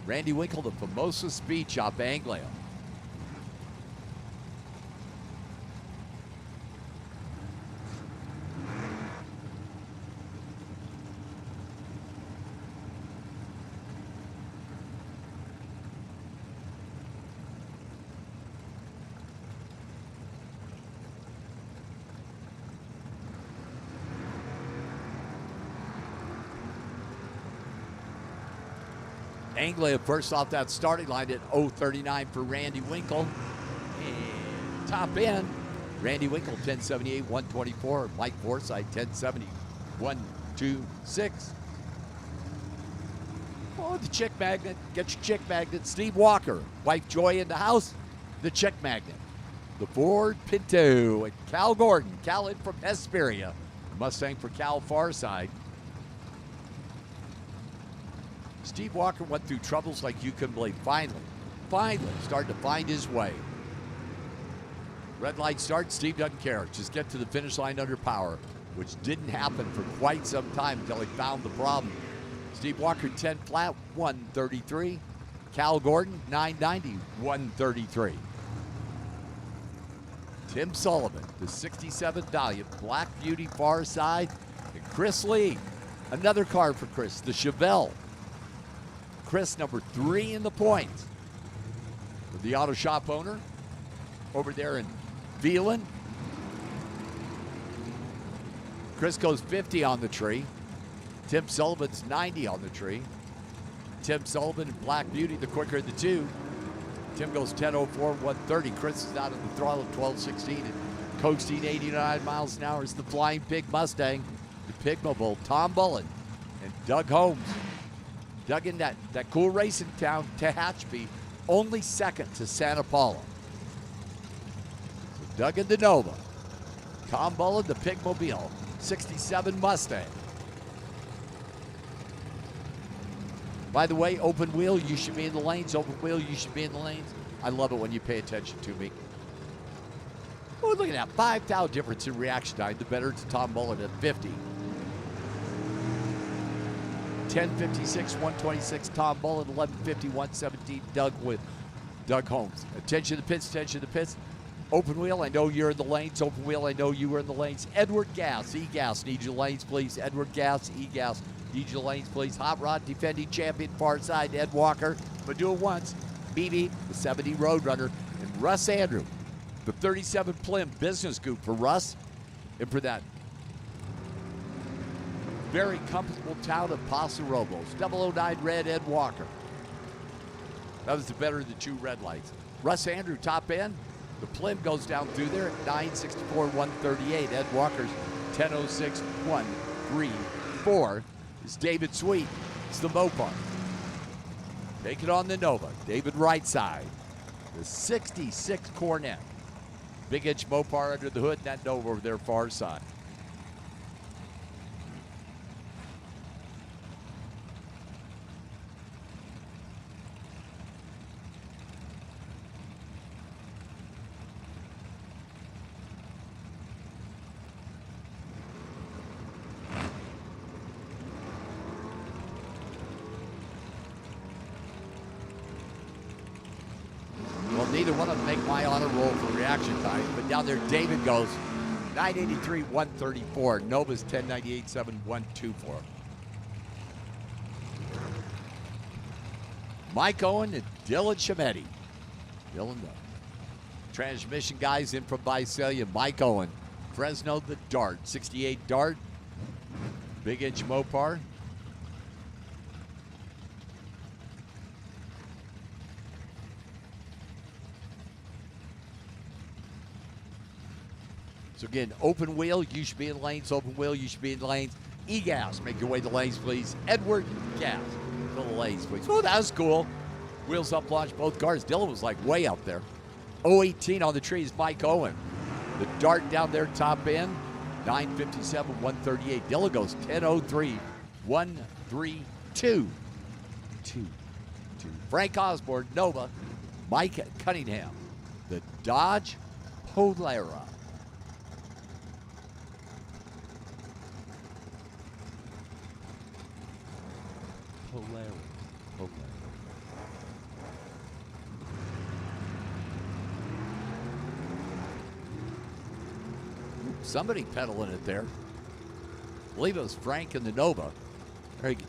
Randy Winkle, the Famoso Speed Shop, Anglia. Anglia first off that starting line at 039 for Randy Winkle. And top end, Randy Winkle 1078, 124. Mike Forsythe 1070, 126. Oh, the chick magnet. Get your chick magnet. Steve Walker. Wife Joy in the house. the Czech Magnet, the Ford Pinto, and Cal Gordon. Cal in from Hesperia. Mustang for Cal far side. Steve Walker went through troubles like you couldn't believe. Finally started to find his way. Red light start, Steve doesn't care. Just get to the finish line under power, which didn't happen for quite some time until he found the problem. Steve Walker 10 flat, 133. Cal Gordon 990, 133. Tim Sullivan, the 67th Valiant, Black Beauty far side, and Chris Lee, another car for Chris, the Chevelle. Chris number 3 in the points. With the auto shop owner over there in Veland. Chris goes 50 on the tree. Tim Sullivan's 90 on the tree. Tim Sullivan and Black Beauty, the quicker of the two. Tim goes 10.04, 130. Chris is out of the throttle at 12.16 and coasting 89 miles an hour is the Flying Pig Mustang, the Pigmobile, Tom Bullen and Doug Holmes. Doug in that cool racing town, Tehachapi, only second to Santa Paula. So Doug in the Nova. Tom Bullen, the Pigmobile, 67 Mustang. By the way, open wheel, you should be in the lanes. Open wheel, you should be in the lanes. I love it when you pay attention to me. Oh, look at that. 5,000 difference in reaction time. The better to Tom Bullen at 50. 10:56, 126, Tom Bullen. 11:50, 117, Doug Holmes. Attention to the pits, attention to the pits. Open wheel, I know you're in the lanes. Open wheel, I know you were in the lanes. Edward Gas, E-Gas, need your lanes, please. Edward Gas, E-Gas, need your lanes, please. Hot Rod, defending champion, far side, Ed Walker. But do it once. BB, the 70 Roadrunner. And Russ Andrew, the 37 Plim Business Coupe for Russ. And for that very comfortable town of Paso Robles. 009 Red, Ed Walker. That was the better of the two red lights. Russ Andrew, top end. The Plim goes down through there at 964, 138. Ed Walker's 1006, 134 is David Sweet. It's the Mopar. Take it on the Nova. David right side. The 66 Cornet. Big inch Mopar under the hood, and that Nova over there far side. Neither one of them make my honor roll for reaction time, but down there David goes 983, 134. Nova's 1098, 124. Mike Owen and Dylan Chimetti. Dylan, the transmission guys in from Visalia. Mike Owen, Fresno, the Dart, 68 Dart, big inch Mopar. So again, open wheel, you should be in lanes. Open wheel, you should be in lanes. E-Gas, make your way to lanes, please. Edward Gas, to the lanes, please. Oh, that was cool. Wheels up, launch both cars. Dylan was like way up there. 018 on the trees, Mike Owen. The Dart down there, top end, 957, 138. Dylan goes 1003, 132. 2. Frank Osborne, Nova. Mike Cunningham, the Dodge Polara. Somebody pedaling it there. I believe it was Frank in the Nova. Frank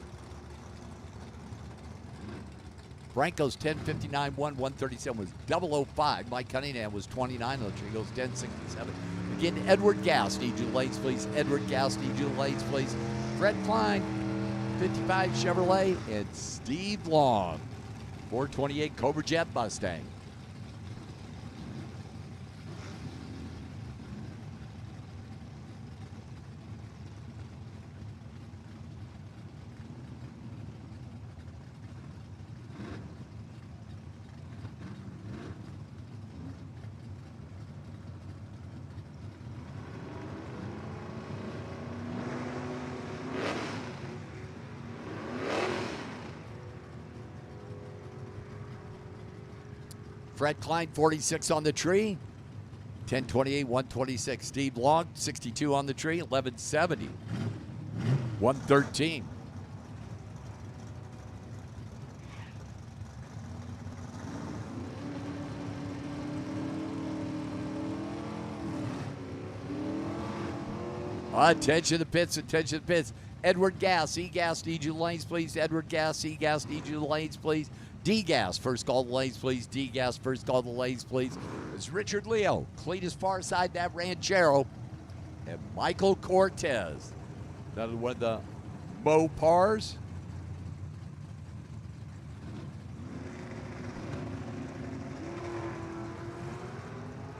goes 10:59, 137 was 005. Mike Cunningham was 29 on the tree. He goes 10:67. Again, Edward Gas, need you lanes, please. Edward Gas, need you lanes, please. Fred Klein, 55 Chevrolet, and Steve Long, 428 Cobra Jet Mustang. Fred Klein, 46 on the tree. 1028, 126. Steve Long, 62 on the tree. 1170, 113. Attention to the pits, attention to the pits. Edward Gas, E-Gas, need you the lanes, please. Edward Gas, E-Gas, need you the lanes, please. D-Gas, first call the lanes, please. D-Gas, first call the lanes, please. It's Richard Leo, Cletus far side, that Ranchero, and Michael Cortez. Another one of the Mopars.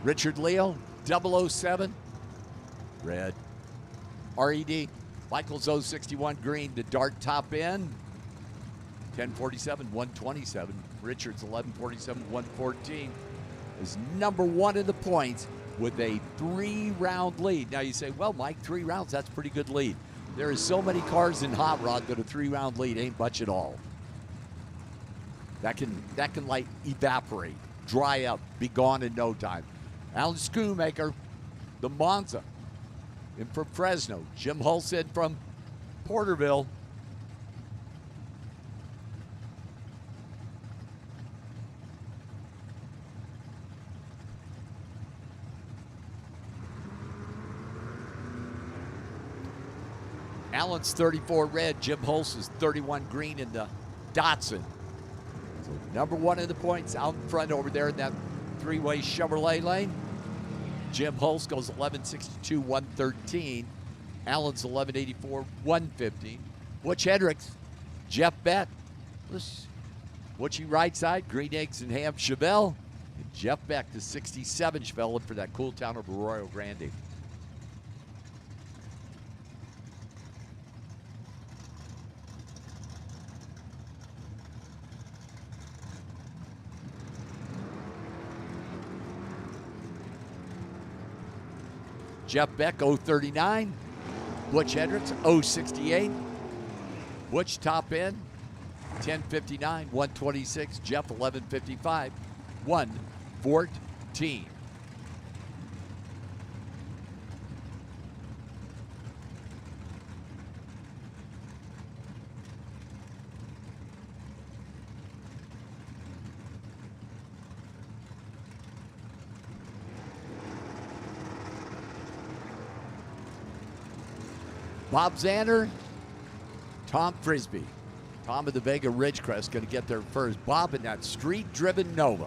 Richard Leo, 007, red. RED, Michael's 061 green, the dark top end. 1047, 127. Richard's 1147, 114 is number one in the points with a 3-round lead. Now you say, well, Mike, 3 rounds, that's a pretty good lead. There is so many cars in Hot Rod that a 3-round lead ain't much at all. That can like evaporate, dry up, be gone in no time. Alan Schoonmaker, the Monza. In from Fresno, Jim Hulsed from Porterville. Allen's 34 red, Jim Hulse is 31 green in the Datsun. So number one in the points out in front over there in that 3-way Chevrolet lane. Jim Hulse goes 1162, 113. Allen's 1184, 150. Butch Hendricks, Jeff Beck, Butchie right side, Green Eggs and Ham Chevelle, and Jeff Beck, the 67 Chevelle, in for that cool town of Arroyo Grande. Jeff Beck, 039. Butch Hendricks, 068. Butch top end, 1059, 126. Jeff, 1155, 114. Bob Zander, Tom Frisbee. Tom of the Vega Ridgecrest going to get there first. Bob in that street-driven Nova.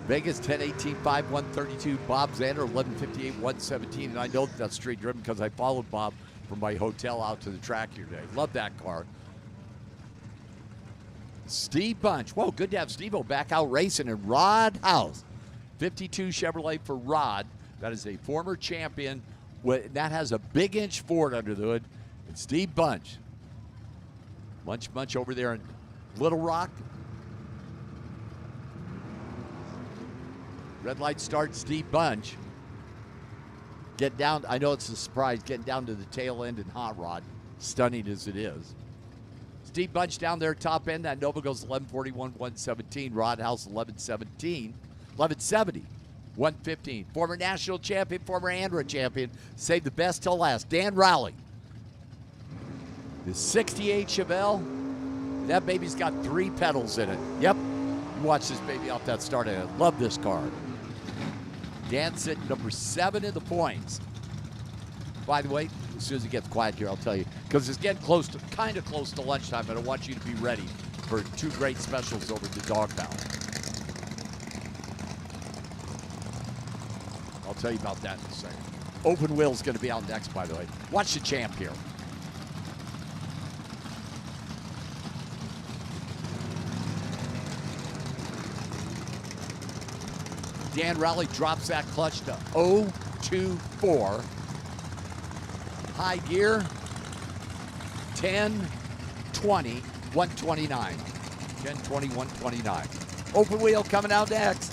Vegas 1018, 5, 132. Bob Zander 1158, 117. And I know that's street-driven because I followed Bob from my hotel out to the track here today. Love that car. Steve Bunch. Whoa, good to have Steve-O back out racing in Rod House. 52 Chevrolet for Rod. That is a former champion. That has a big inch Ford under the hood. And Steve Bunch. Munch over there in Little Rock. Red light start, Steve Bunch. Get down, I know it's a surprise, getting down to the tail end in Hot Rod. Stunning as it is. Steve Bunch down there, top end. That Nova goes 1141, 117. Rod House 1117, 1170. 115. Former national champion, former ANRA champion. Saved the best till last. Dan Rowley. The 68 Chevelle. That baby's got 3 pedals in it. Yep. You watch this baby off that start. I love this car. Dan sitting number 7 in the points. By the way, as soon as it gets quiet here, I'll tell you. Because it's getting kind of close to lunchtime, and I want you to be ready for 2 great specials over at the Dog Pound. I'll tell you about that in a second. Open Wheel's going to be out next, by the way. Watch the champ here. Dan Rowley drops that clutch to 024. High gear, 10, 20, 129. 10, 20, 129. Open Wheel coming out next.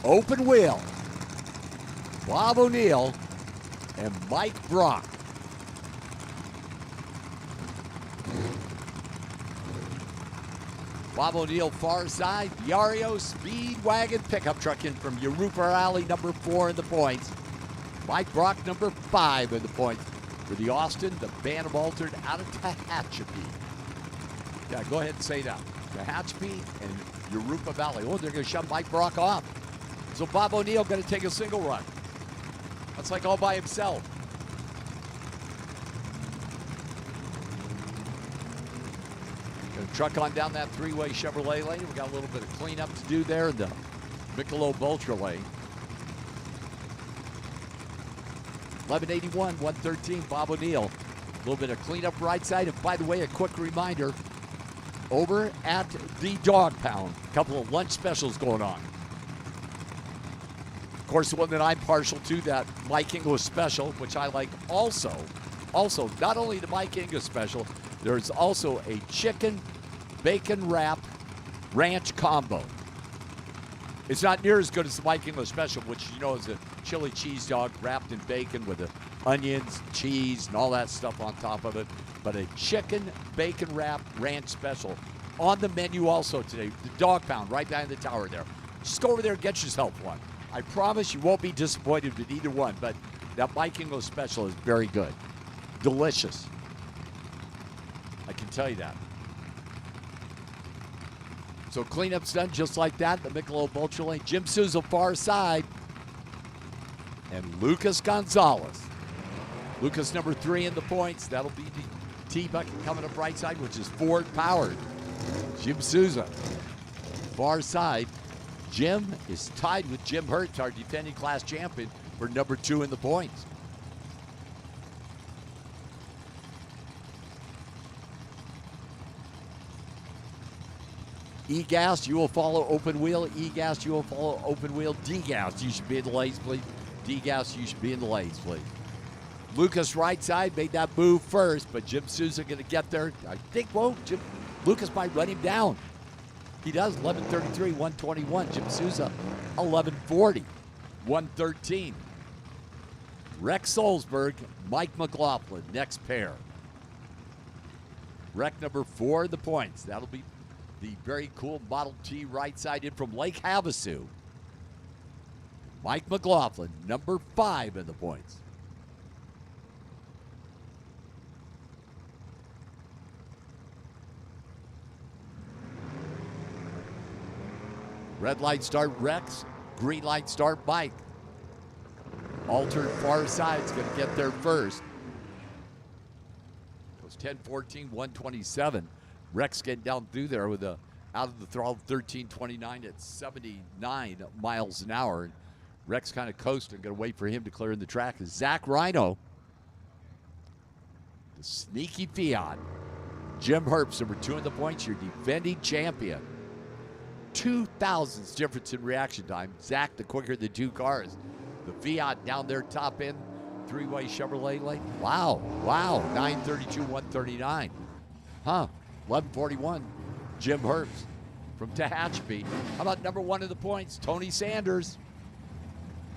Open wheel. Bob O'Neill and Mike Brock. Bob O'Neill far side. Yario Speedwagon pickup truck in from Europa Alley, number 4 in the points. Mike Brock, number 5 in the points. For the Austin, the Bantam Altered out of Tehachapi. Yeah, go ahead and say that. Tehachapi and Europa Valley. Oh, they're going to shove Mike Brock off. So Bob O'Neill going to take a single run. That's like all by himself. Going to truck on down that three-way Chevrolet lane. We got a little bit of cleanup to do there in the Michelob Ultra lane. 1181, 113, Bob O'Neill. A little bit of cleanup right side. And by the way, a quick reminder, over at the Dog Pound, a couple of lunch specials going on. Of course, the one that I'm partial to, that Mike English special, which I like also. Also, not only the Mike English special, there's also a chicken bacon wrap ranch combo. It's not near as good as the Mike English special, which you know is a chili cheese dog wrapped in bacon with the onions, cheese, and all that stuff on top of it. But a chicken bacon wrap ranch special on the menu also today. The Dog Pound right behind the tower there. Just go over there and get yourself one. I promise you won't be disappointed with either one, but that Mike English special is very good. Delicious. I can tell you that. So cleanup's done just like that. The Michelob Ultra lane. Jim Souza far side. And Lucas Gonzalez. Lucas number 3 in the points. That'll be the T-Bucket coming up right side, which is Ford powered. Jim Souza far side. Jim is tied with Jim Hurt, our defending class champion, for number 2 in the points. E-Gas, you will follow open wheel. E-Gas, you will follow open wheel. D-Gas, you should be in the lanes, please. D-Gas, you should be in the lanes, please. Lucas right side made that move first, but Jim Souza going to get there. I think, whoa, Lucas might run him down. He does, 11:33, 121. Jim Souza, 11:40, 113. Rex Solzberg, Mike McLaughlin, next pair. Rec number 4 in the points. That'll be the very cool Model T right side in from Lake Havasu. Mike McLaughlin, number 5 in the points. Red light start Rex, green light start Mike. Altered far side's going to get there first. Goes 10-14, 127. Rex getting down through there with a out of the throttle 13:29 at 79 miles an hour. And Rex kind of coasting, going to wait for him to clear in the track. Is Zach Rhino, the sneaky Fiat. Jim Herbst, number 2 in the points, your defending champion. 2 thousandths difference in reaction time. Zach, the quicker of the 2 cars. The Fiat down there top end, 3-way Chevrolet lane. Wow, 932, 139. 1141, Jim Herbst from Tehachapi. How about number 1 in the points, Tony Sanders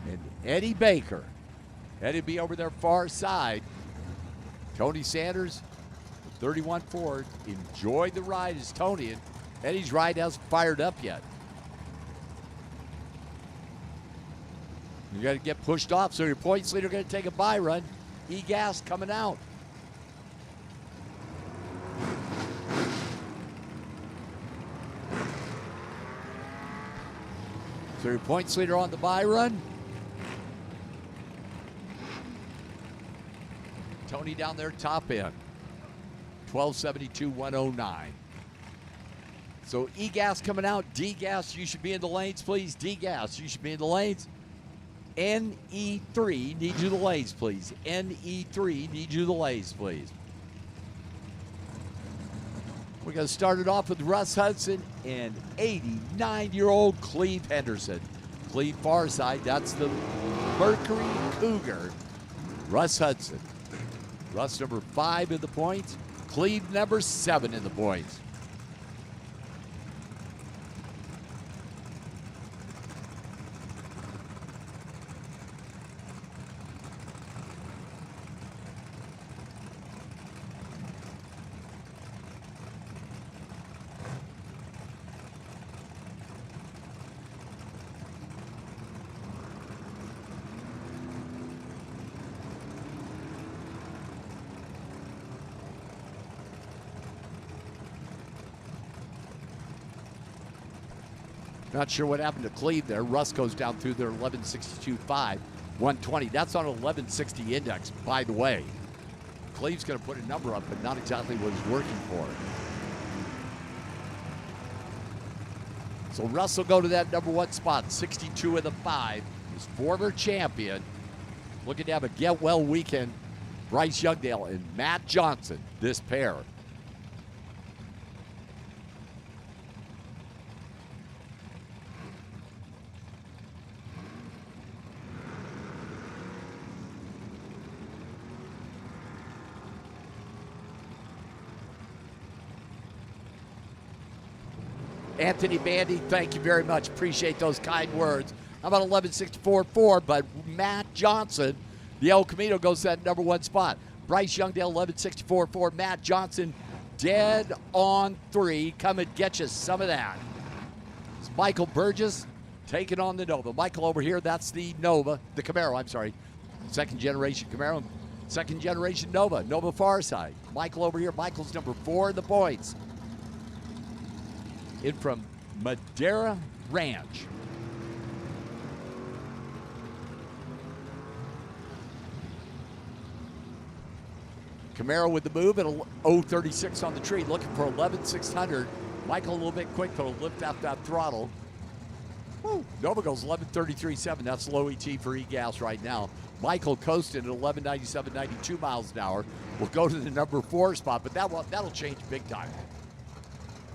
and Eddie Baker. Eddie be over there far side. Tony Sanders, 31 Ford. Enjoy the ride as Tony, and Eddie's ride hasn't fired up yet. You got to get pushed off, so your points leader going to take a bye run. E-Gas coming out. So your points leader on the bye run. Tony down there top end. 1272, 109. So E-Gas coming out. D-Gas, you should be in the lanes, please. D-Gas, you should be in the lanes. NE3, need you the lanes, please. NE3, need you the lanes, please. We're going to start it off with Russ Hudson and 89-year-old Cleve Henderson. Cleve far side, that's the Mercury Cougar. Russ Hudson. Russ number 5 in the points. Cleve number 7 in the points. Not sure what happened to Cleve there. Russ goes down through their 11.62.5, 120. That's on an 11.60 index, by the way. Cleve's going to put a number up, but not exactly what he's working for. So Russ will go to that number 1 spot, 62 of the 5. His former champion. Looking to have a get-well weekend. Bryce Youngdale and Matt Johnson, this pair. Anthony Bandy, thank you very much. Appreciate those kind words. How about 11.64.4? But Matt Johnson, the El Camino, goes to that number 1 spot. Bryce Youngdale, 11.64.4. Matt Johnson, dead on 3. Come and get you some of that. It's Michael Burgess taking on the Nova. Michael over here, that's the Nova, the Camaro, I'm sorry. Second generation Camaro, second generation Nova, Nova Farside. Michael over here, Michael's number 4 in the points. In from Madera Ranch. Camaro with the move at 0.36 on the tree, looking for 11.600. Michael a little bit quick, but will lift out that throttle. Woo. Nova goes 11.33.7. That's low ET for e-gas right now. Michael coasted at 11.97, 92 miles an hour. Will go to the number 4 spot, but that'll change big time.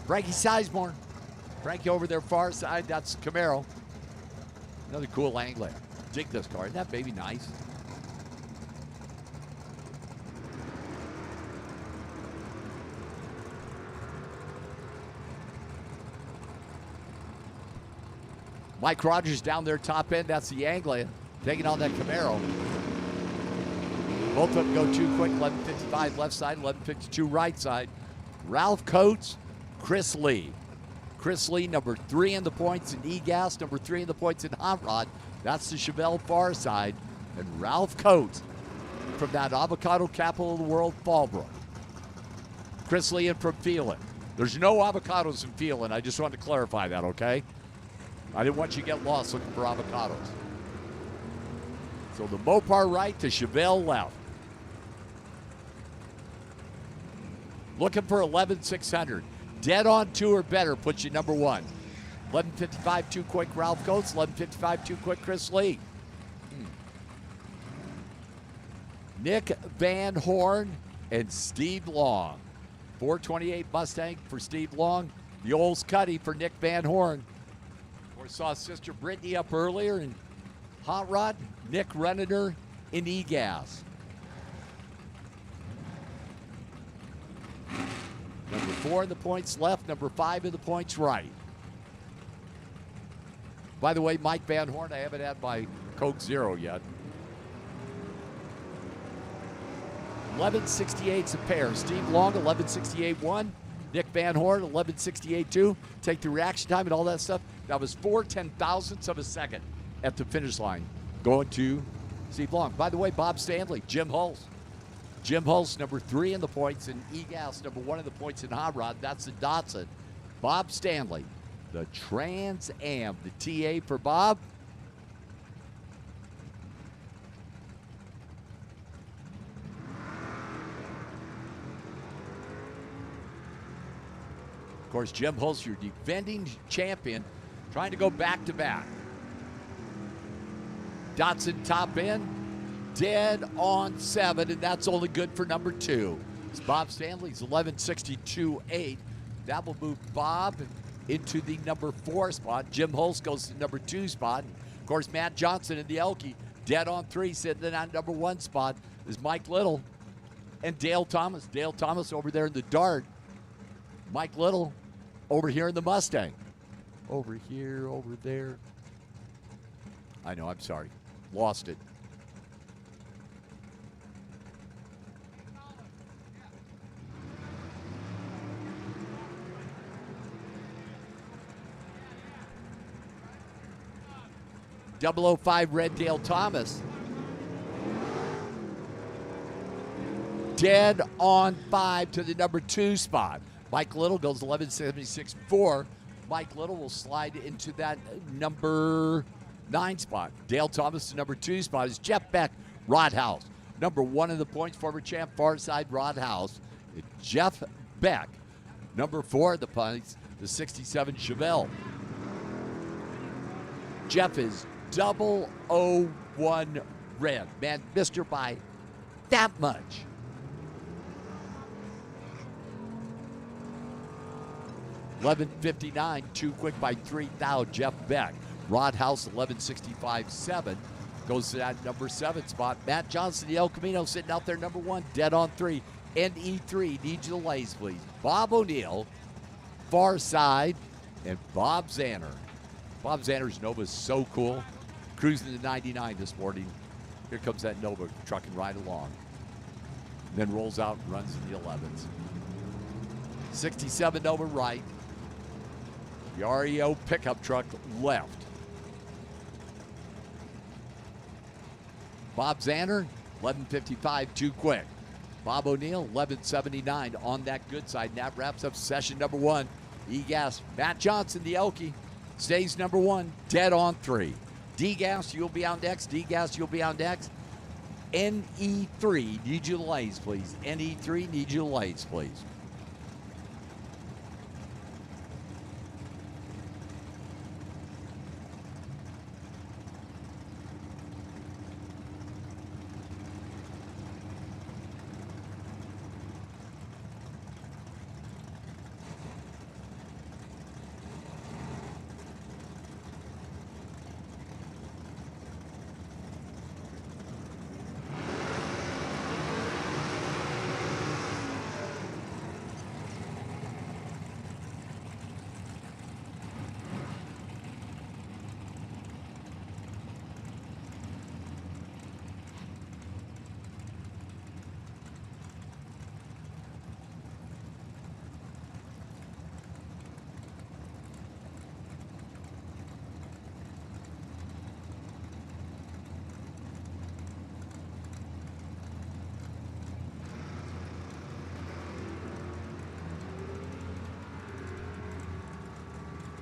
Frankie Sizemore. Frankie over there far side, that's Camaro. Another cool angler. Dig this car. Isn't that baby nice? Mike Rogers down there top end. That's the Anglia taking on that Camaro. Both of them go too quick. 11.55 left side, 11.52 right side. Ralph Coates, Chris Lee. Chris Lee, number 3 in the points in e-gas, number 3 in the points in hot rod. That's the Chevelle far side. And Ralph Coates from that avocado capital of the world, Fallbrook. Chris Lee in from Phelan. There's no avocados in Phelan. I just wanted to clarify that, okay? I didn't want you to get lost looking for avocados. So the Mopar right to Chevelle left. Looking for 11.600. Dead on 2 or better puts you number 1. 11.55 too quick Ralph Coates. 11.55 too quick Chris Lee. Nick Van Horn and Steve Long. 428 Mustang for Steve Long. The Olds Cuddy for Nick Van Horn. Of course, saw Sister Brittany up earlier in hot rod. Nick running her in e-gas. Number 4 in the points left, number 5 in the points right. By the way, Mike Van Horn, I haven't had my Coke Zero yet. 11.68's a pair. Steve Long, 11.68.1. Nick Van Horn, 11.68.2. Take the reaction time and all that stuff. That was 4/10,000ths of a second at the finish line. Going to Steve Long. By the way, Bob Stanley, Jim Hulse. Jim Hulse, number 3 in the points in e-gas, number 1 in the points in hot rod. That's the Datsun. Bob Stanley, the Trans Am, the TA for Bob. Of course, Jim Hulse, your defending champion, trying to go back-to-back. Datsun top end. Dead on 7, and that's only good for number 2. It's Bob Stanley's 11.62.8. That will move Bob into the number 4 spot. Jim Hulse goes to the number 2 spot. Of course, Matt Johnson in the Elkie, dead on 3, sitting in that number 1 spot is Mike Little and Dale Thomas. Dale Thomas over there in the Dart. Mike Little over here in the Mustang. Over here, over there. I know, I'm sorry. Lost it. .005 Red Dale Thomas. Dead on 5 to the number 2 spot. Mike Little goes 11.76.4. Mike Little will slide into that number 9 spot. Dale Thomas, the number 2 spot, is Jeff Beck, Rod House. Number 1 in the points, former champ, far side, Rod House. Jeff Beck. Number 4 in the points, the 67 Chevelle. Jeff is 001 red. Man, Mr. by that much. $11.59, too quick by 3 thou, Jeff Beck. Rod House, 11.65.7. Goes to that number 7 spot. Matt Johnson, the El Camino, sitting out there, number 1, dead on 3. NE3, need you to lays, please. Bob O'Neill, far side, and Bob Zanner. Bob Zanner's Nova is so cool. Cruising to 99 this morning. Here comes that Nova trucking right along. Then rolls out and runs in the 11s. 67 Nova right. The REO pickup truck left. Bob Zanner, 11.55, too quick. Bob O'Neill, 11.79 on that good side. And that wraps up session number 1. E-Gas, Matt Johnson, the Elkie, stays number 1, dead on 3. D-Gas, you'll be on next. D-Gas, you'll be on next. NE3, need you to lays, please. NE3, need you to lays, please.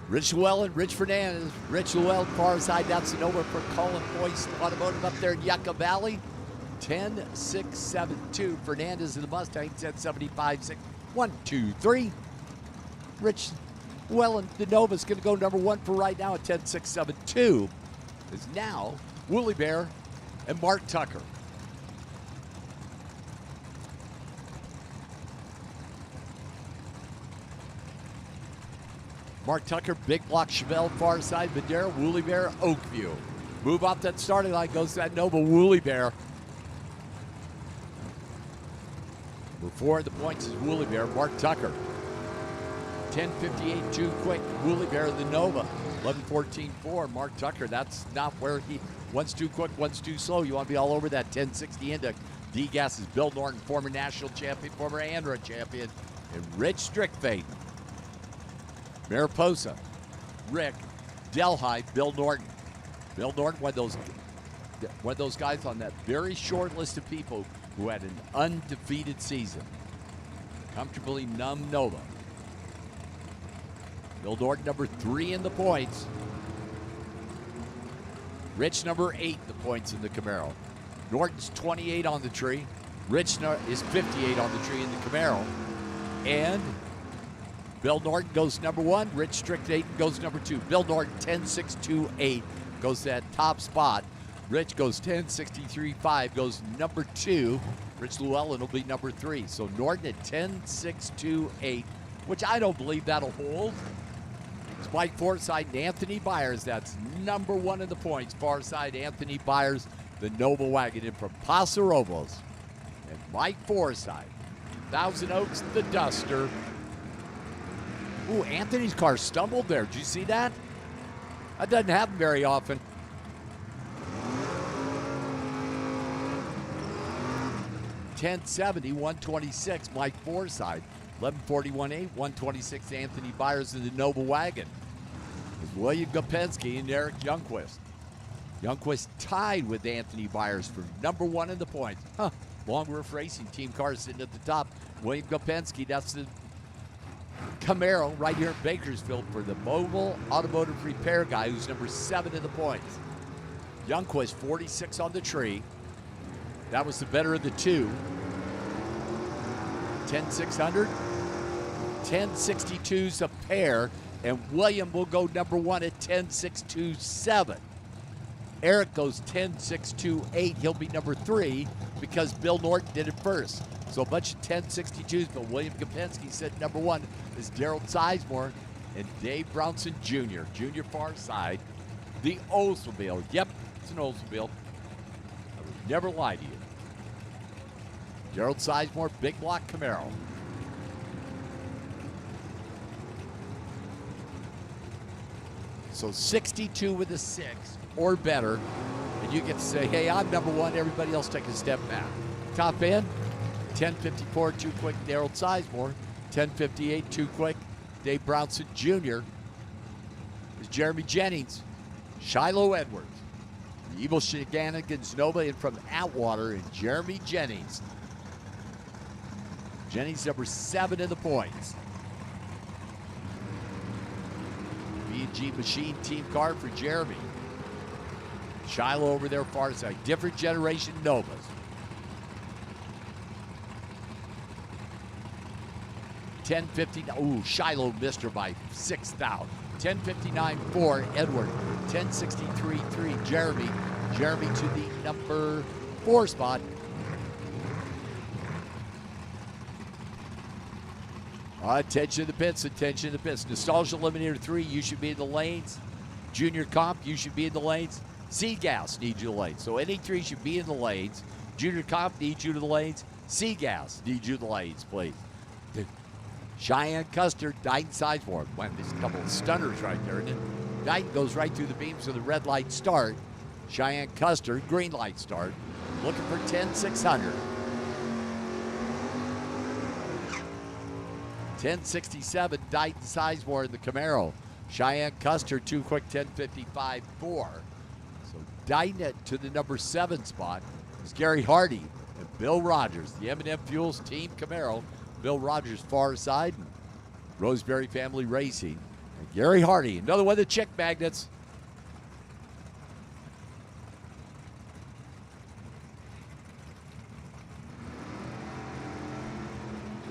Rich Llewellyn, Rich Fernandez, Rich Llewellyn, far side, that's an over for Colin Boyce Automotive up there in Yucca Valley. 10.672. Fernandez in the Mustang, 10.75.6. 1, 2, 3. Rich Llewellyn, the Nova's going to go number 1 for right now at 10.672. Is now Woolly Bear and Mark Tucker. Mark Tucker, big block Chevelle, far side, Madera, Woolly Bear, Oakview. Move off that starting line, goes to that Nova Woolly Bear. Before the points is Woolly Bear, Mark Tucker. 10.58, too quick, Woolly Bear, the Nova. 11.14.4, Mark Tucker. That's not where he, one's too quick, one's too slow. You want to be all over that 10.60 index. D-Gas is Bill Norton, former national champion, former ANRA champion, and Rich Strickfate. Mariposa, Rick, Delhi, Bill Norton. Bill Norton, one of those guys on that very short list of people who had an undefeated season. Comfortably numb Nova. Bill Norton, number 3 in the points. Rich, number 8 in the points in the Camaro. Norton's 28 on the tree. Rich is 58 on the tree in the Camaro. And Bill Norton goes number 1. Rich Strickfate goes number 2. Bill Norton, 10.628, goes to that top spot. Rich goes 10.63.5, goes number 2. Rich Llewellyn will be number 3. So Norton at 10.628, which I don't believe that'll hold. It's Mike Forsythe and Anthony Byers. That's number 1 in the points. Far side, Anthony Byers, the Nova wagon in from Paso Robles. And Mike Forsythe, Thousand Oaks, the Duster. Ooh, Anthony's car stumbled there. Did you see that? That doesn't happen very often. $10.70, 126, Mike Forsythe. 11.41.8, 126, Anthony Byers in the Nova wagon. It's William Gopensky and Eric Youngquist. Youngquist tied with Anthony Byers for number 1 in the points. Long Roof Racing team car sitting at the top. William Gopensky, that's the Camaro right here in Bakersfield for the mobile automotive repair guy who's number 7 in the points. Youngquist, 46 on the tree. That was the better of the two. 10,600. 10,622's a pair, and William will go number 1 at 10,627. Eric goes 10,628. He'll be number 3 because Bill Norton did it first. So a bunch of 10,62s, but William Kopensky said number 1 is Daryl Sizemore and Dave Brownson Jr. Junior far side. The Oldsmobile. Yep, it's an Oldsmobile. I would never lie to you. Daryl Sizemore, big block Camaro. So 62 with a 6 or better, and you get to say, hey, I'm number 1. Everybody else take a step back. Top end, 1054, too quick, Daryl Sizemore. 1058, too quick, Dave Brownson Jr. is Jeremy Jennings. Shiloh Edwards. The Evil Shenanigans Nova in from Atwater, and Jeremy Jennings. Jennings number 7 in the points. B&G Machine team car for Jeremy. Shiloh over there far side. Different generation Novas. $10.50. Ooh, Shiloh missed her by 6,000. $10.59 for Edward. $10.63 Jeremy. Jeremy to the number 4 spot. Attention to the pits, attention to the pits. Nostalgia Eliminator 3, you should be in the lanes. Junior Comp, you should be in the lanes. Seagas needs you in the lanes. So any 3 should be in the lanes. Junior Comp needs you to the lanes. Seagas needs you to the lanes, please. Cheyenne Custer, Dighton Sizemore. Man, there's a couple of stunners right there. And then Dighton goes right through the beams with a red light start. Cheyenne Custer, green light start. Looking for 10,600. 1067, Dighton Sizemore in the Camaro. Cheyenne Custer, too quick, 1055 4. So Dighton to the number 7 spot is Gary Hardy and Bill Rogers, the M&M Fuels Team Camaro. Bill Rogers far side, and Roseberry Family Racing. And Gary Hardy, another one of the chick magnets.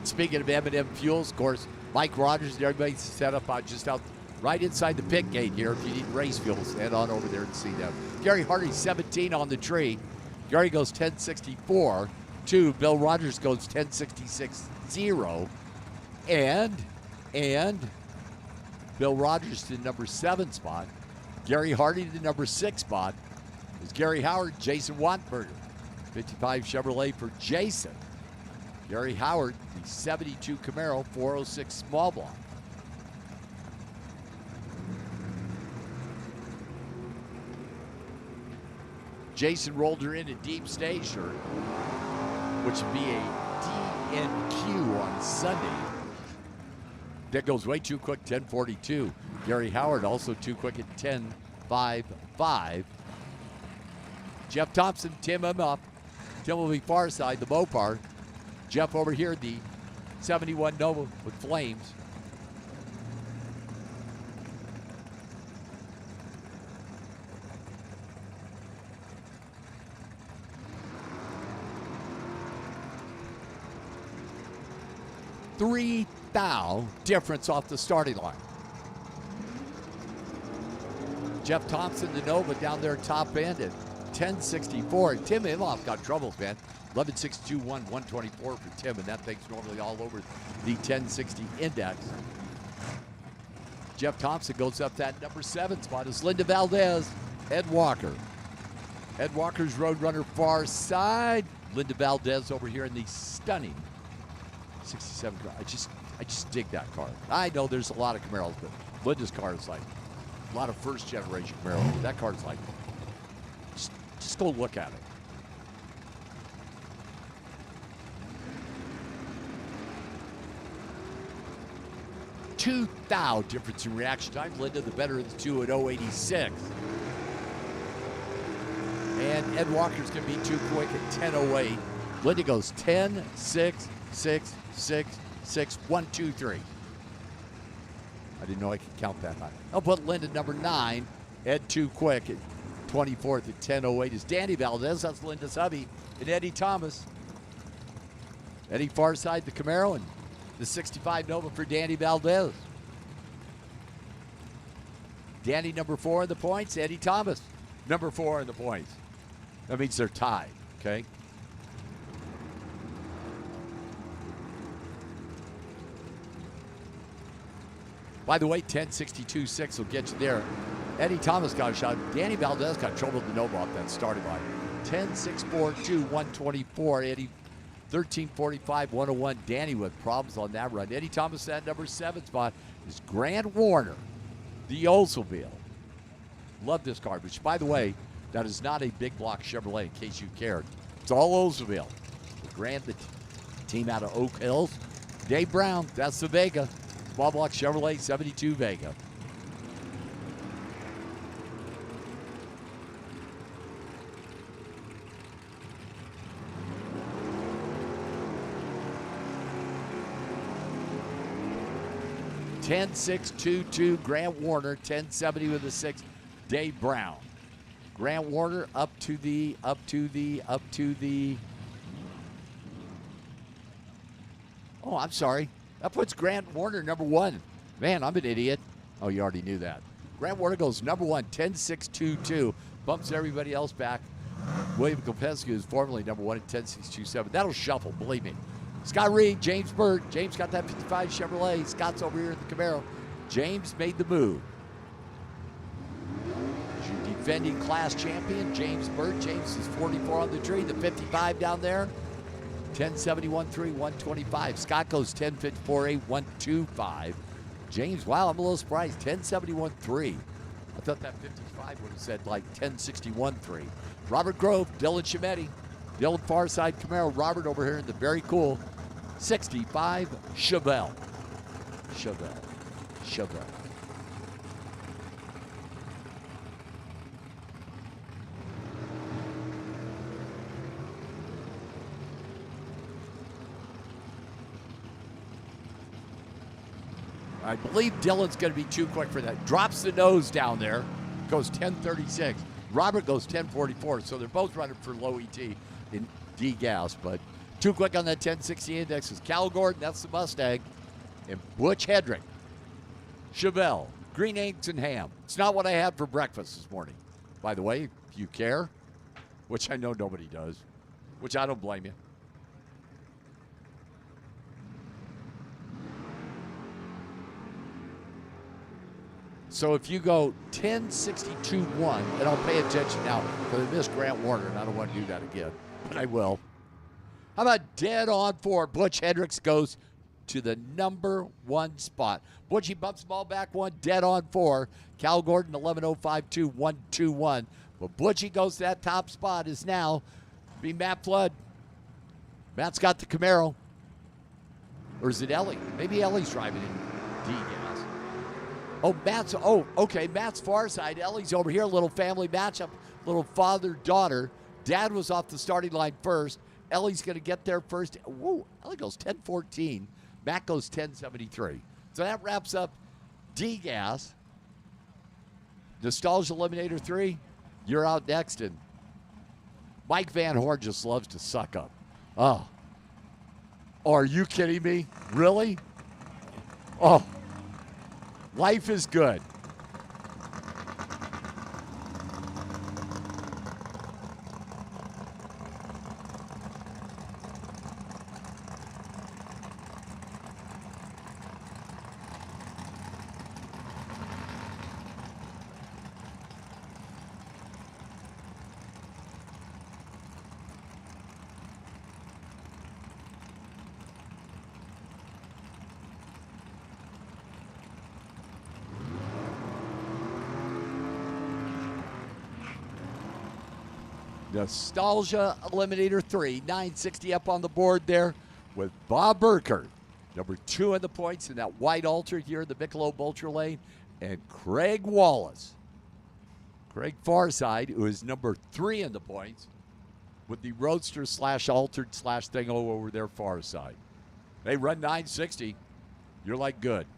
Speaking of M&M Fuels, of course, Mike Rogers and everybody's set up just out right inside the pit gate here. If you need race fuels, head on over there and see them. Gary Hardy, 17 on the tree. Gary goes 1064. 2. Bill Rogers goes 1066 0. And Bill Rogers to the number 7 spot. Gary Hardy to the number 6 spot is Gary Howard, Jason Wattenberger. 55 Chevrolet for Jason. Gary Howard, the 72 Camaro, 406 small block. Jason rolled her in a deep stay shirt, which would be a DNQ on Sunday. That goes way too quick, 10:42. Gary Howard also too quick at 10:55. Jeff Thompson, Tim him up. Tim will be far side, the Mopar. Jeff over here, the 71 Nova with flames. $3,000 difference off the starting line. Jeff Thompson, the Nova, down there top end at 1064. Tim Imhoff got troubles, man. 11.621, 124 for Tim, and that thing's normally all over the 1060 index. Jeff Thompson goes up that number 7 spot is Linda Valdez, Ed Walker. Ed Walker's Roadrunner far side. Linda Valdez over here in the stunning 67. I just dig that car. I know there's a lot of Camaros, but Linda's car is like a lot of first generation Camaros. That car's like, just go look at it. $2,000 difference in reaction time. Linda, the better of the two at 086. And Ed Walker's going to be too quick at 10:08. Linda goes 10, 6, 6, 6, 6, 1, 2, 3. I didn't know I could count that high. I'll put Lynn at number 9. Ed Too Quick at 24th at 10:08 is Danny Valdez. That's Linda's hubby. And Eddie Thomas. Eddie Farside, the Camaro, and the 65 Nova for Danny Valdez. Danny number 4 in the points. Eddie Thomas number 4 in the points. That means they're tied, okay? By the way, 10:62.6 will get you there. Eddie Thomas got a shot. Danny Valdez got trouble with the Nova off that starting line. 10:6.42, 124. Eddie, 13:45, 101. Danny with problems on that run. Eddie Thomas, that number 7 spot is Grant Warner, the Oldsmobile. Love this car, which, by the way, that is not a big block Chevrolet, in case you cared. It's all Oldsmobile. Grant, the team out of Oak Hills. Dave Brown, that's the Vega. Small block Chevrolet 72 Vega. (10.622) Grant Warner, 10.70 with a 6. Dave Brown. Grant Warner up to the. Oh, I'm sorry. That puts Grant Warner number 1. Man, I'm an idiot. Oh, you already knew that. Grant Warner goes number 1, 10.622. Bumps everybody else back. William Kopescu is formerly number 1 at 10.627. That'll shuffle, believe me. Scott Reed, James Burt. James got that 55 Chevrolet. Scott's over here in the Camaro. James made the move. Your defending class champion, James Burt. James is 44 on the tree. The 55 down there. 10.71.3, 125. Scott goes 10.54.8, 125. James, wow, I'm a little surprised. 10.71.3. I thought that 55 would have said like 10.61.3. Robert Grove, Dylan Chimetti, Dylan Farside Camaro. Robert over here in the very cool 65 Chevelle. I believe Dylan's going to be too quick for that. Drops the nose down there. Goes 10.36. Robert goes 10.44. So they're both running for low ET in D gas. But too quick on that 10.60 index is Cal Gordon. That's the Mustang. And Butch Hedrick. Chevelle. Green eggs and ham. It's not what I had for breakfast this morning. By the way, if you care, which I know nobody does, which I don't blame you. So if you go 10.62.1, and I'll pay attention now because I missed Grant Warner, and I don't want to do that again, but I will. How about dead on 4? Butch Hendricks goes to the number 1 spot. Butchie bumps the ball back 1, dead on 4. Cal Gordon, 11.05.2, 1.21. But Butchie goes to that top spot is now be Matt Flood. Matt's got the Camaro. Or is it Ellie? Maybe Ellie's driving in D gas. Okay, Matt's far side. Ellie's over here, a little family matchup, little father-daughter. Dad was off the starting line first. Ellie's going to get there first. Whoa, Ellie goes 10.14. Matt goes 10.73. So that wraps up D-Gas. Nostalgia Eliminator 3, you're out next. And Mike Van Horn just loves to suck up. Oh, are you kidding me? Really? Oh. Life is good. Nostalgia Eliminator 3, 960 up on the board there with Bob Burkert, number 2 in the points in that white Alter here in the Michelob Ultra Lane, and Craig Wallace. Craig Farside, who is number 3 in the points with the Roadster / Altered / thing over there far side. They run 960. You're like good.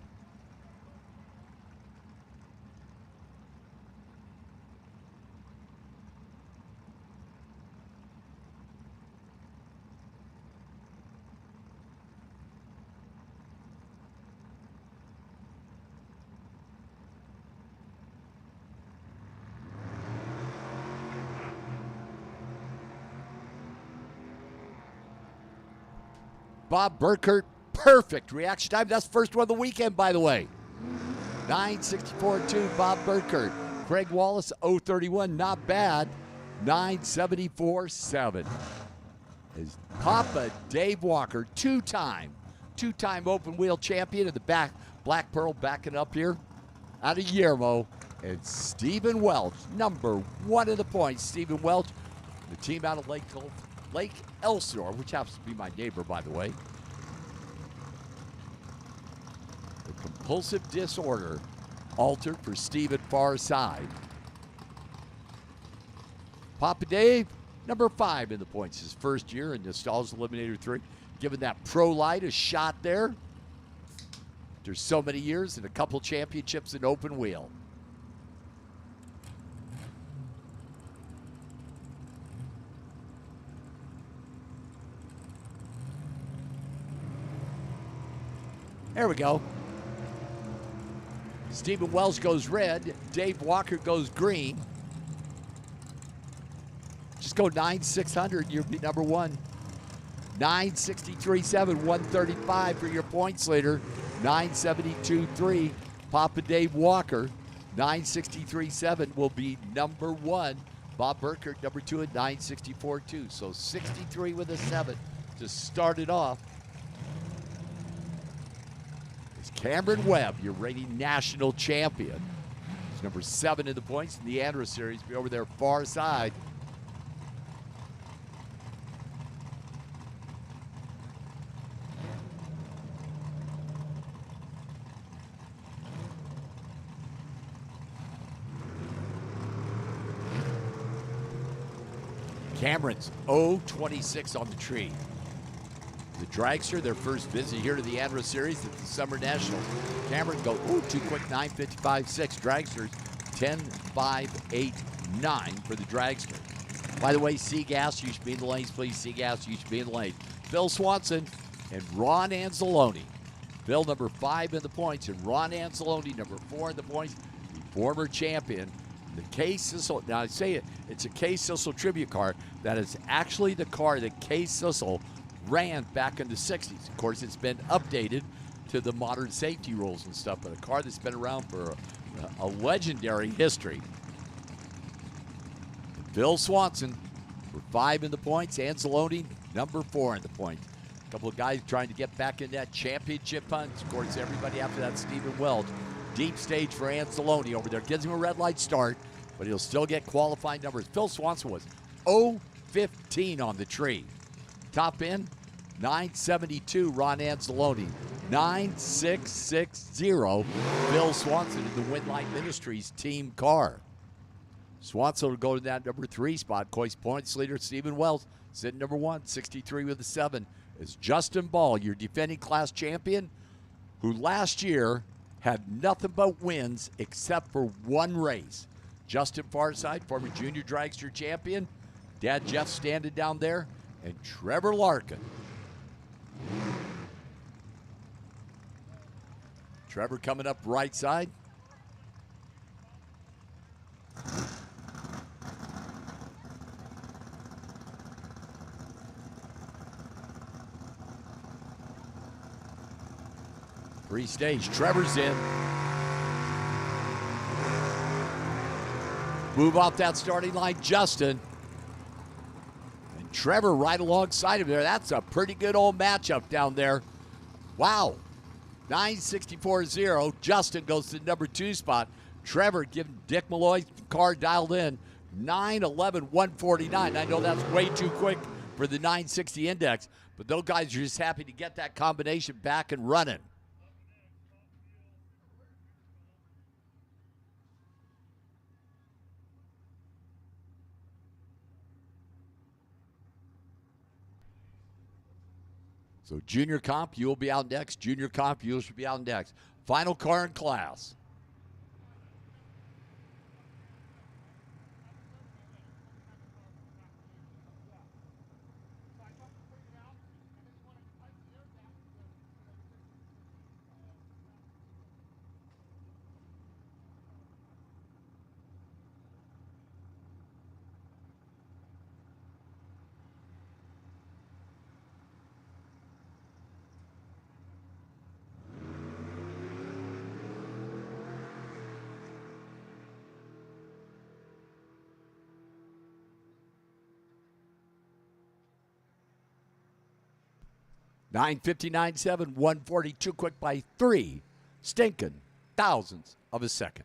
Bob Burkert, perfect reaction time. That's the first one of the weekend, by the way. 964.2, Bob Burkert. Craig Wallace, 031, not bad. 974.7. Is Papa Dave Walker, two-time open wheel champion of the Black Pearl, backing up here out of Yermo. And Stephen Welch, number one in the points. Stephen Welch, the team out of Lake Elsinore, which happens to be my neighbor, by the way. The compulsive disorder altered for Stephen far side. Papa Dave, number 5 in the points. His first year in Nostalgia Eliminator 3. Giving that Pro Light a shot there. There's so many years and a couple championships in open wheel. There we go. Stephen Wells goes red. Dave Walker goes green. Just go 9,600. You'll be number one. 963.7, 135 for your points leader. 972.3, Papa Dave Walker. 963.7 will be number one. Bob Burkert, number 2 at 964.2. So 63 with a 7 to start it off. It's Cameron Webb, your reigning national champion. He's number 7 in the points in the ANRA series. Be over there far side. Cameron's 0-26 on the tree. The Dragster, their first visit here to the ANRA Series at the Summer Nationals. Cameron go, too quick, 9:55.6. Dragsters, 10:5.8.9 for the Dragster. By the way, Seagas, you should be in the lanes, please. Seagas, you should be in the lane. Phil Swanson and Ron Anzalone. Phil, number 5 in the points, and Ron Anzalone, number 4 in the points, the former champion. The Kay Sissel, now I say it's a Kay Sissel tribute car. That is actually the car that Kay Sissel ran back in the 60s. Of course, it's been updated to the modern safety rules and stuff, but a car that's been around for a legendary history. Phil Swanson, for 5 in the points. Anzalone, number 4 in the points. A couple of guys trying to get back in that championship hunt. Of course, everybody after that, Stephen Welch. Deep stage for Anzalone over there. Gives him a red light start, but he'll still get qualifying numbers. Phil Swanson was 0-15 on the tree. Top end, 972, Ron Anzalone. 9660, Phil Swanson in the Winlight Ministries team car. Swanson will go to that number 3 spot. Coy's points leader, Stephen Wells, sitting number 1, 63 with a 7. Is Justin Ball, your defending class champion, who last year had nothing but wins except for one race. Justin Farside, former junior dragster champion. Dad Jeff standing down there. And Trevor Larkin. Trevor coming up right side. Free stage, Trevor's in. Move off that starting line, Justin. And Trevor right alongside him there. That's a pretty good old matchup down there. Wow. 964.0. Justin goes to the number 2 spot. Trevor giving Dick Malloy's car dialed in. 911.149. I know that's way too quick for the 960 index, but those guys are just happy to get that combination back and running. So junior comp, you will be out next. Junior comp, you should be out next. Final car in class. 9:59.7, 142 quick by 3 stinking thousandths of a second.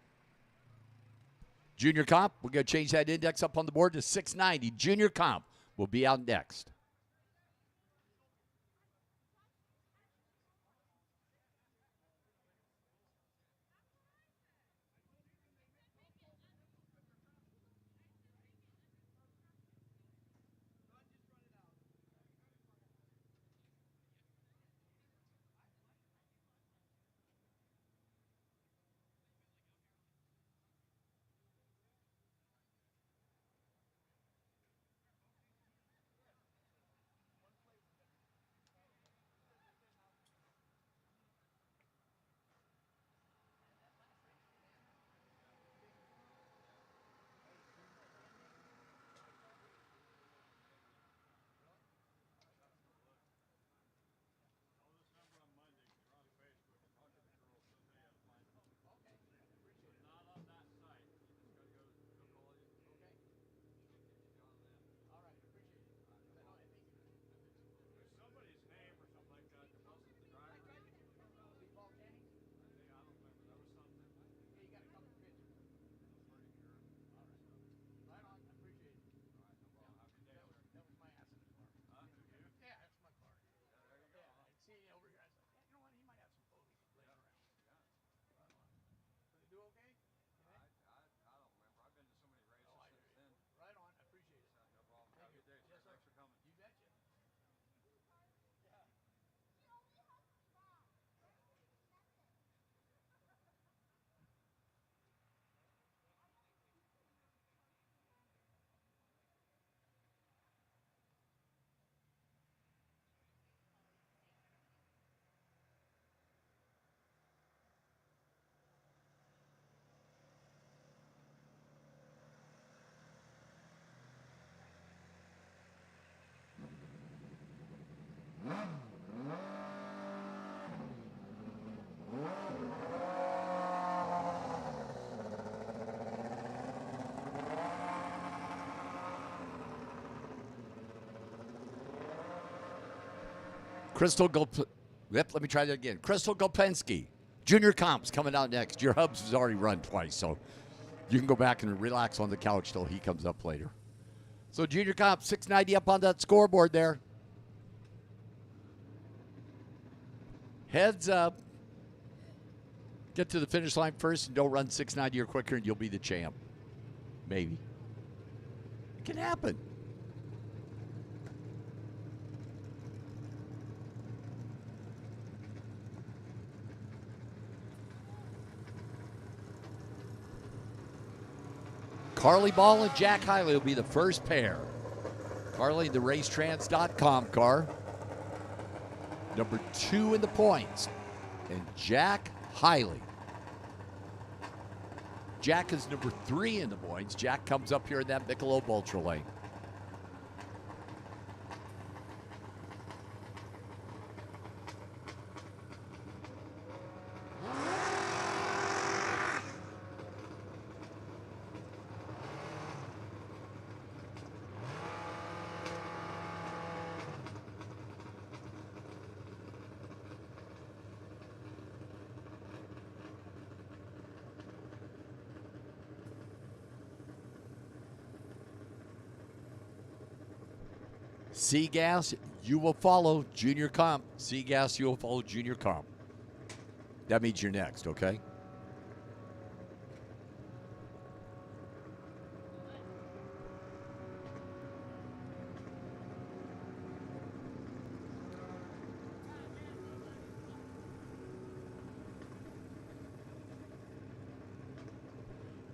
Junior comp, we're going to change that index up on the board to 690. Junior comp will be out next. Let me try that again. Crystal Gopensky, Junior Comp's coming out next. Your Hubs has already run twice, so you can go back and relax on the couch till he comes up later. So Junior Comp, 690 up on that scoreboard there. Heads up. Get to the finish line first and don't run 690 or quicker and you'll be the champ. Maybe. It can happen. Carly Ball and Jack Hiley will be the first pair. Carly, the racetrans.com car. Number 2 in the points. And Jack Hiley. Jack is number 3 in the points. Jack comes up here in that Michelob Ultra lane. C-Gas, you will follow Junior Comp. C-Gas, you will follow Junior Comp. That means you're next, okay?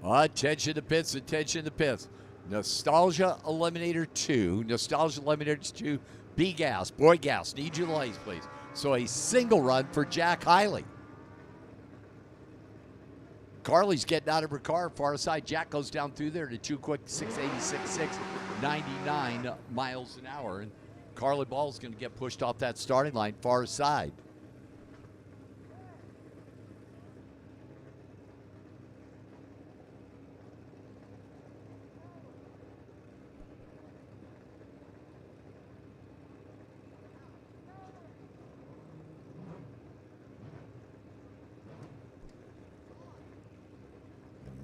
Attention to pits, attention to pits. Nostalgia Eliminator 2. Nostalgia Eliminator 2. B-Gas. Boy Gas. Need your lights, please. So a single run for Jack Hiley. Carly's getting out of her car. Far side. Jack goes down through there to 2 quick 686.6. 99 miles an hour. And Carly Ball's going to get pushed off that starting line far side.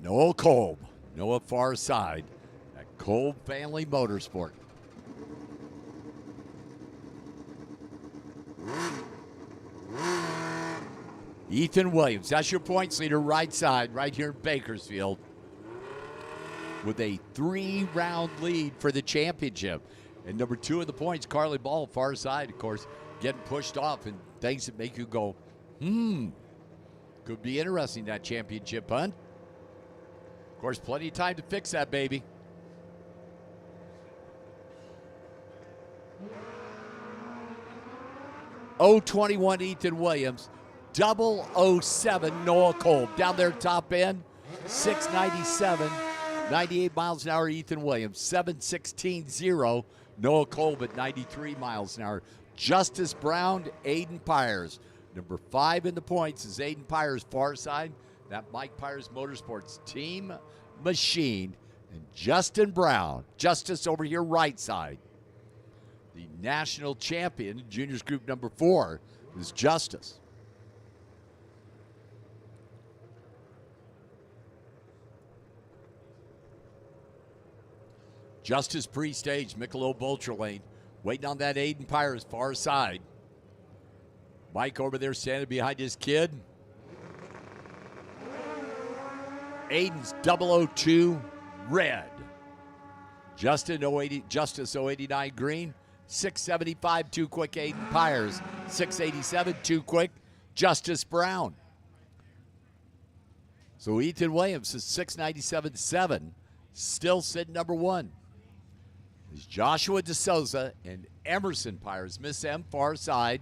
Noah Kolb. Noah far side at Kolb Family Motorsport. Ethan Williams, that's your points leader right side, right here in Bakersfield, with a 3-round lead for the championship. And number 2 in the points, Carly Ball, far side, of course, getting pushed off and things that make you go, could be interesting, that championship hunt. Of course, plenty of time to fix that, baby. .021 Ethan Williams, 007 Noah Kolb. Down there top end, 697, 98 miles an hour Ethan Williams, 716.0 Noah Kolb at 93 miles an hour. Justice Brown, Aiden Pyers. Number 5 in the points is Aiden Pyers, far side. That Mike Pyers Motorsports team machine. And Justin Brown, Justice over here right side. The national champion, juniors group number 4, is Justice. Justice pre-stage, Michelob Ultra Lane. Waiting on that Aiden Pyers far side. Mike over there standing behind his kid. Aiden's 002 red. Justice 089 green. 675 too quick Aiden Pyers. 687 too quick Justice Brown. So Ethan Williams is 697.7, still sitting number 1. Is Joshua DeSouza and Emerson Pyers. Miss M far side.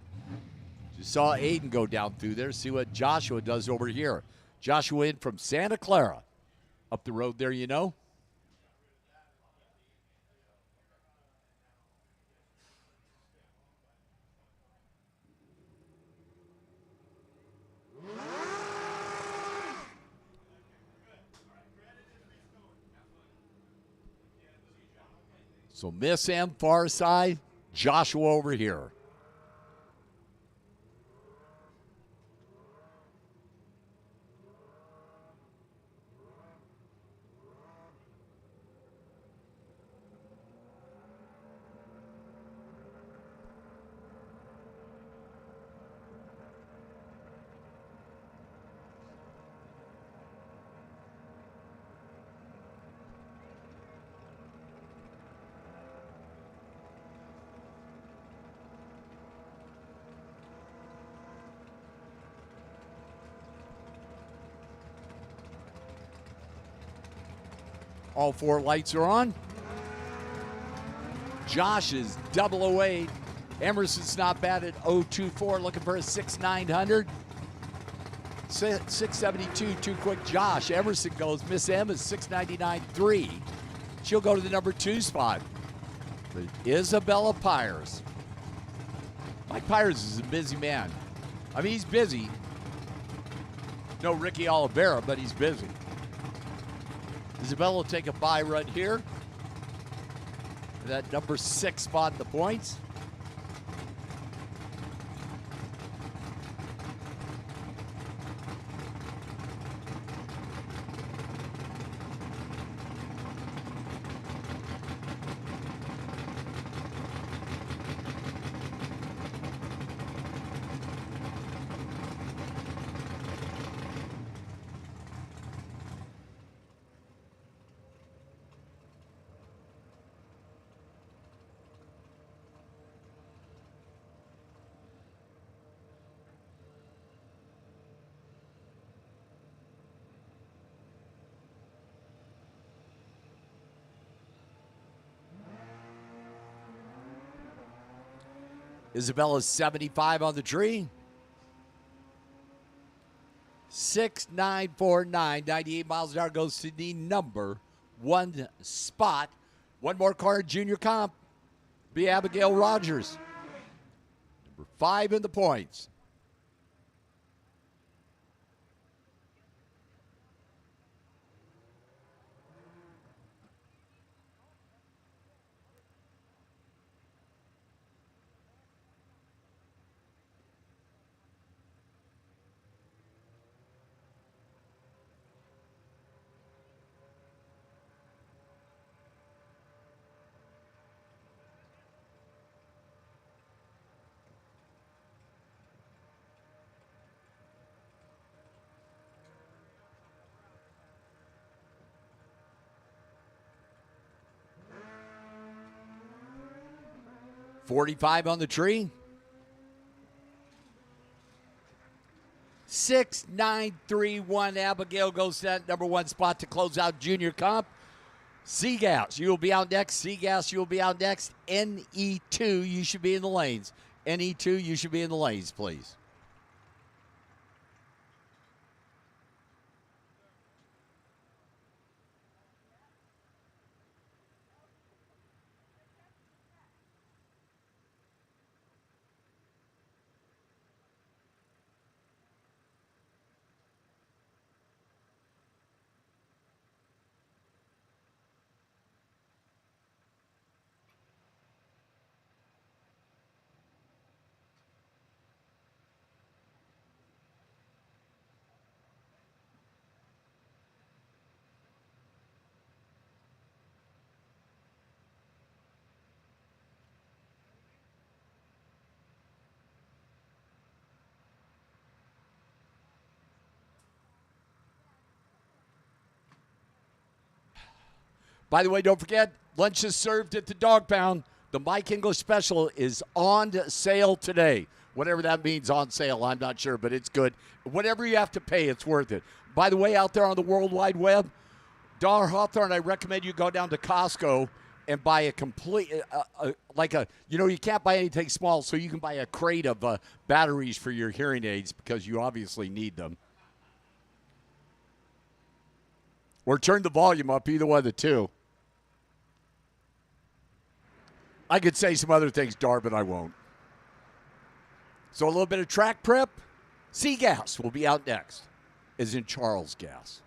Just saw Aiden go down through there. See what Joshua does over here. Joshua in from Santa Clara. Up the road there, you know. So Miss M far side, Joshua over here. All 4 lights are on. Josh is 008. Emerson's not bad at 024, looking for a 6,900. 672, too quick Josh. Emerson goes. Miss M is 699.3. She'll go to the number 2 spot. But Isabella Pyers. Mike Pyers is a busy man. I mean, he's busy. No Ricky Oliveira, but he's busy. Isabella will take a bye run here. That number 6 spot in the points. Isabella's 75 on the tree. 6,949, 98 miles an hour goes to the number 1 spot. One more car, junior comp, be Abigail Rogers. Number 5 in the points. 45 on the tree. 6-9-3-1. Abigail goes to that number 1 spot to close out junior comp. Seagas, you will be out next. Seagas, you will be out next. NE2, you should be in the lanes. NE2, you should be in the lanes, please. By the way, don't forget, lunch is served at the Dog Pound. The Mike English special is on sale today. Whatever that means, on sale, I'm not sure, but it's good. Whatever you have to pay, it's worth it. By the way, out there on the World Wide Web, Dar Hawthorne, I recommend you go down to Costco and buy a complete, you can't buy anything small, so you can buy a crate of batteries for your hearing aids because you obviously need them. Or turn the volume up, either one of the two. I could say some other things, Dar, but I won't. So a little bit of track prep. Seagas will be out next, as in Charles Gas.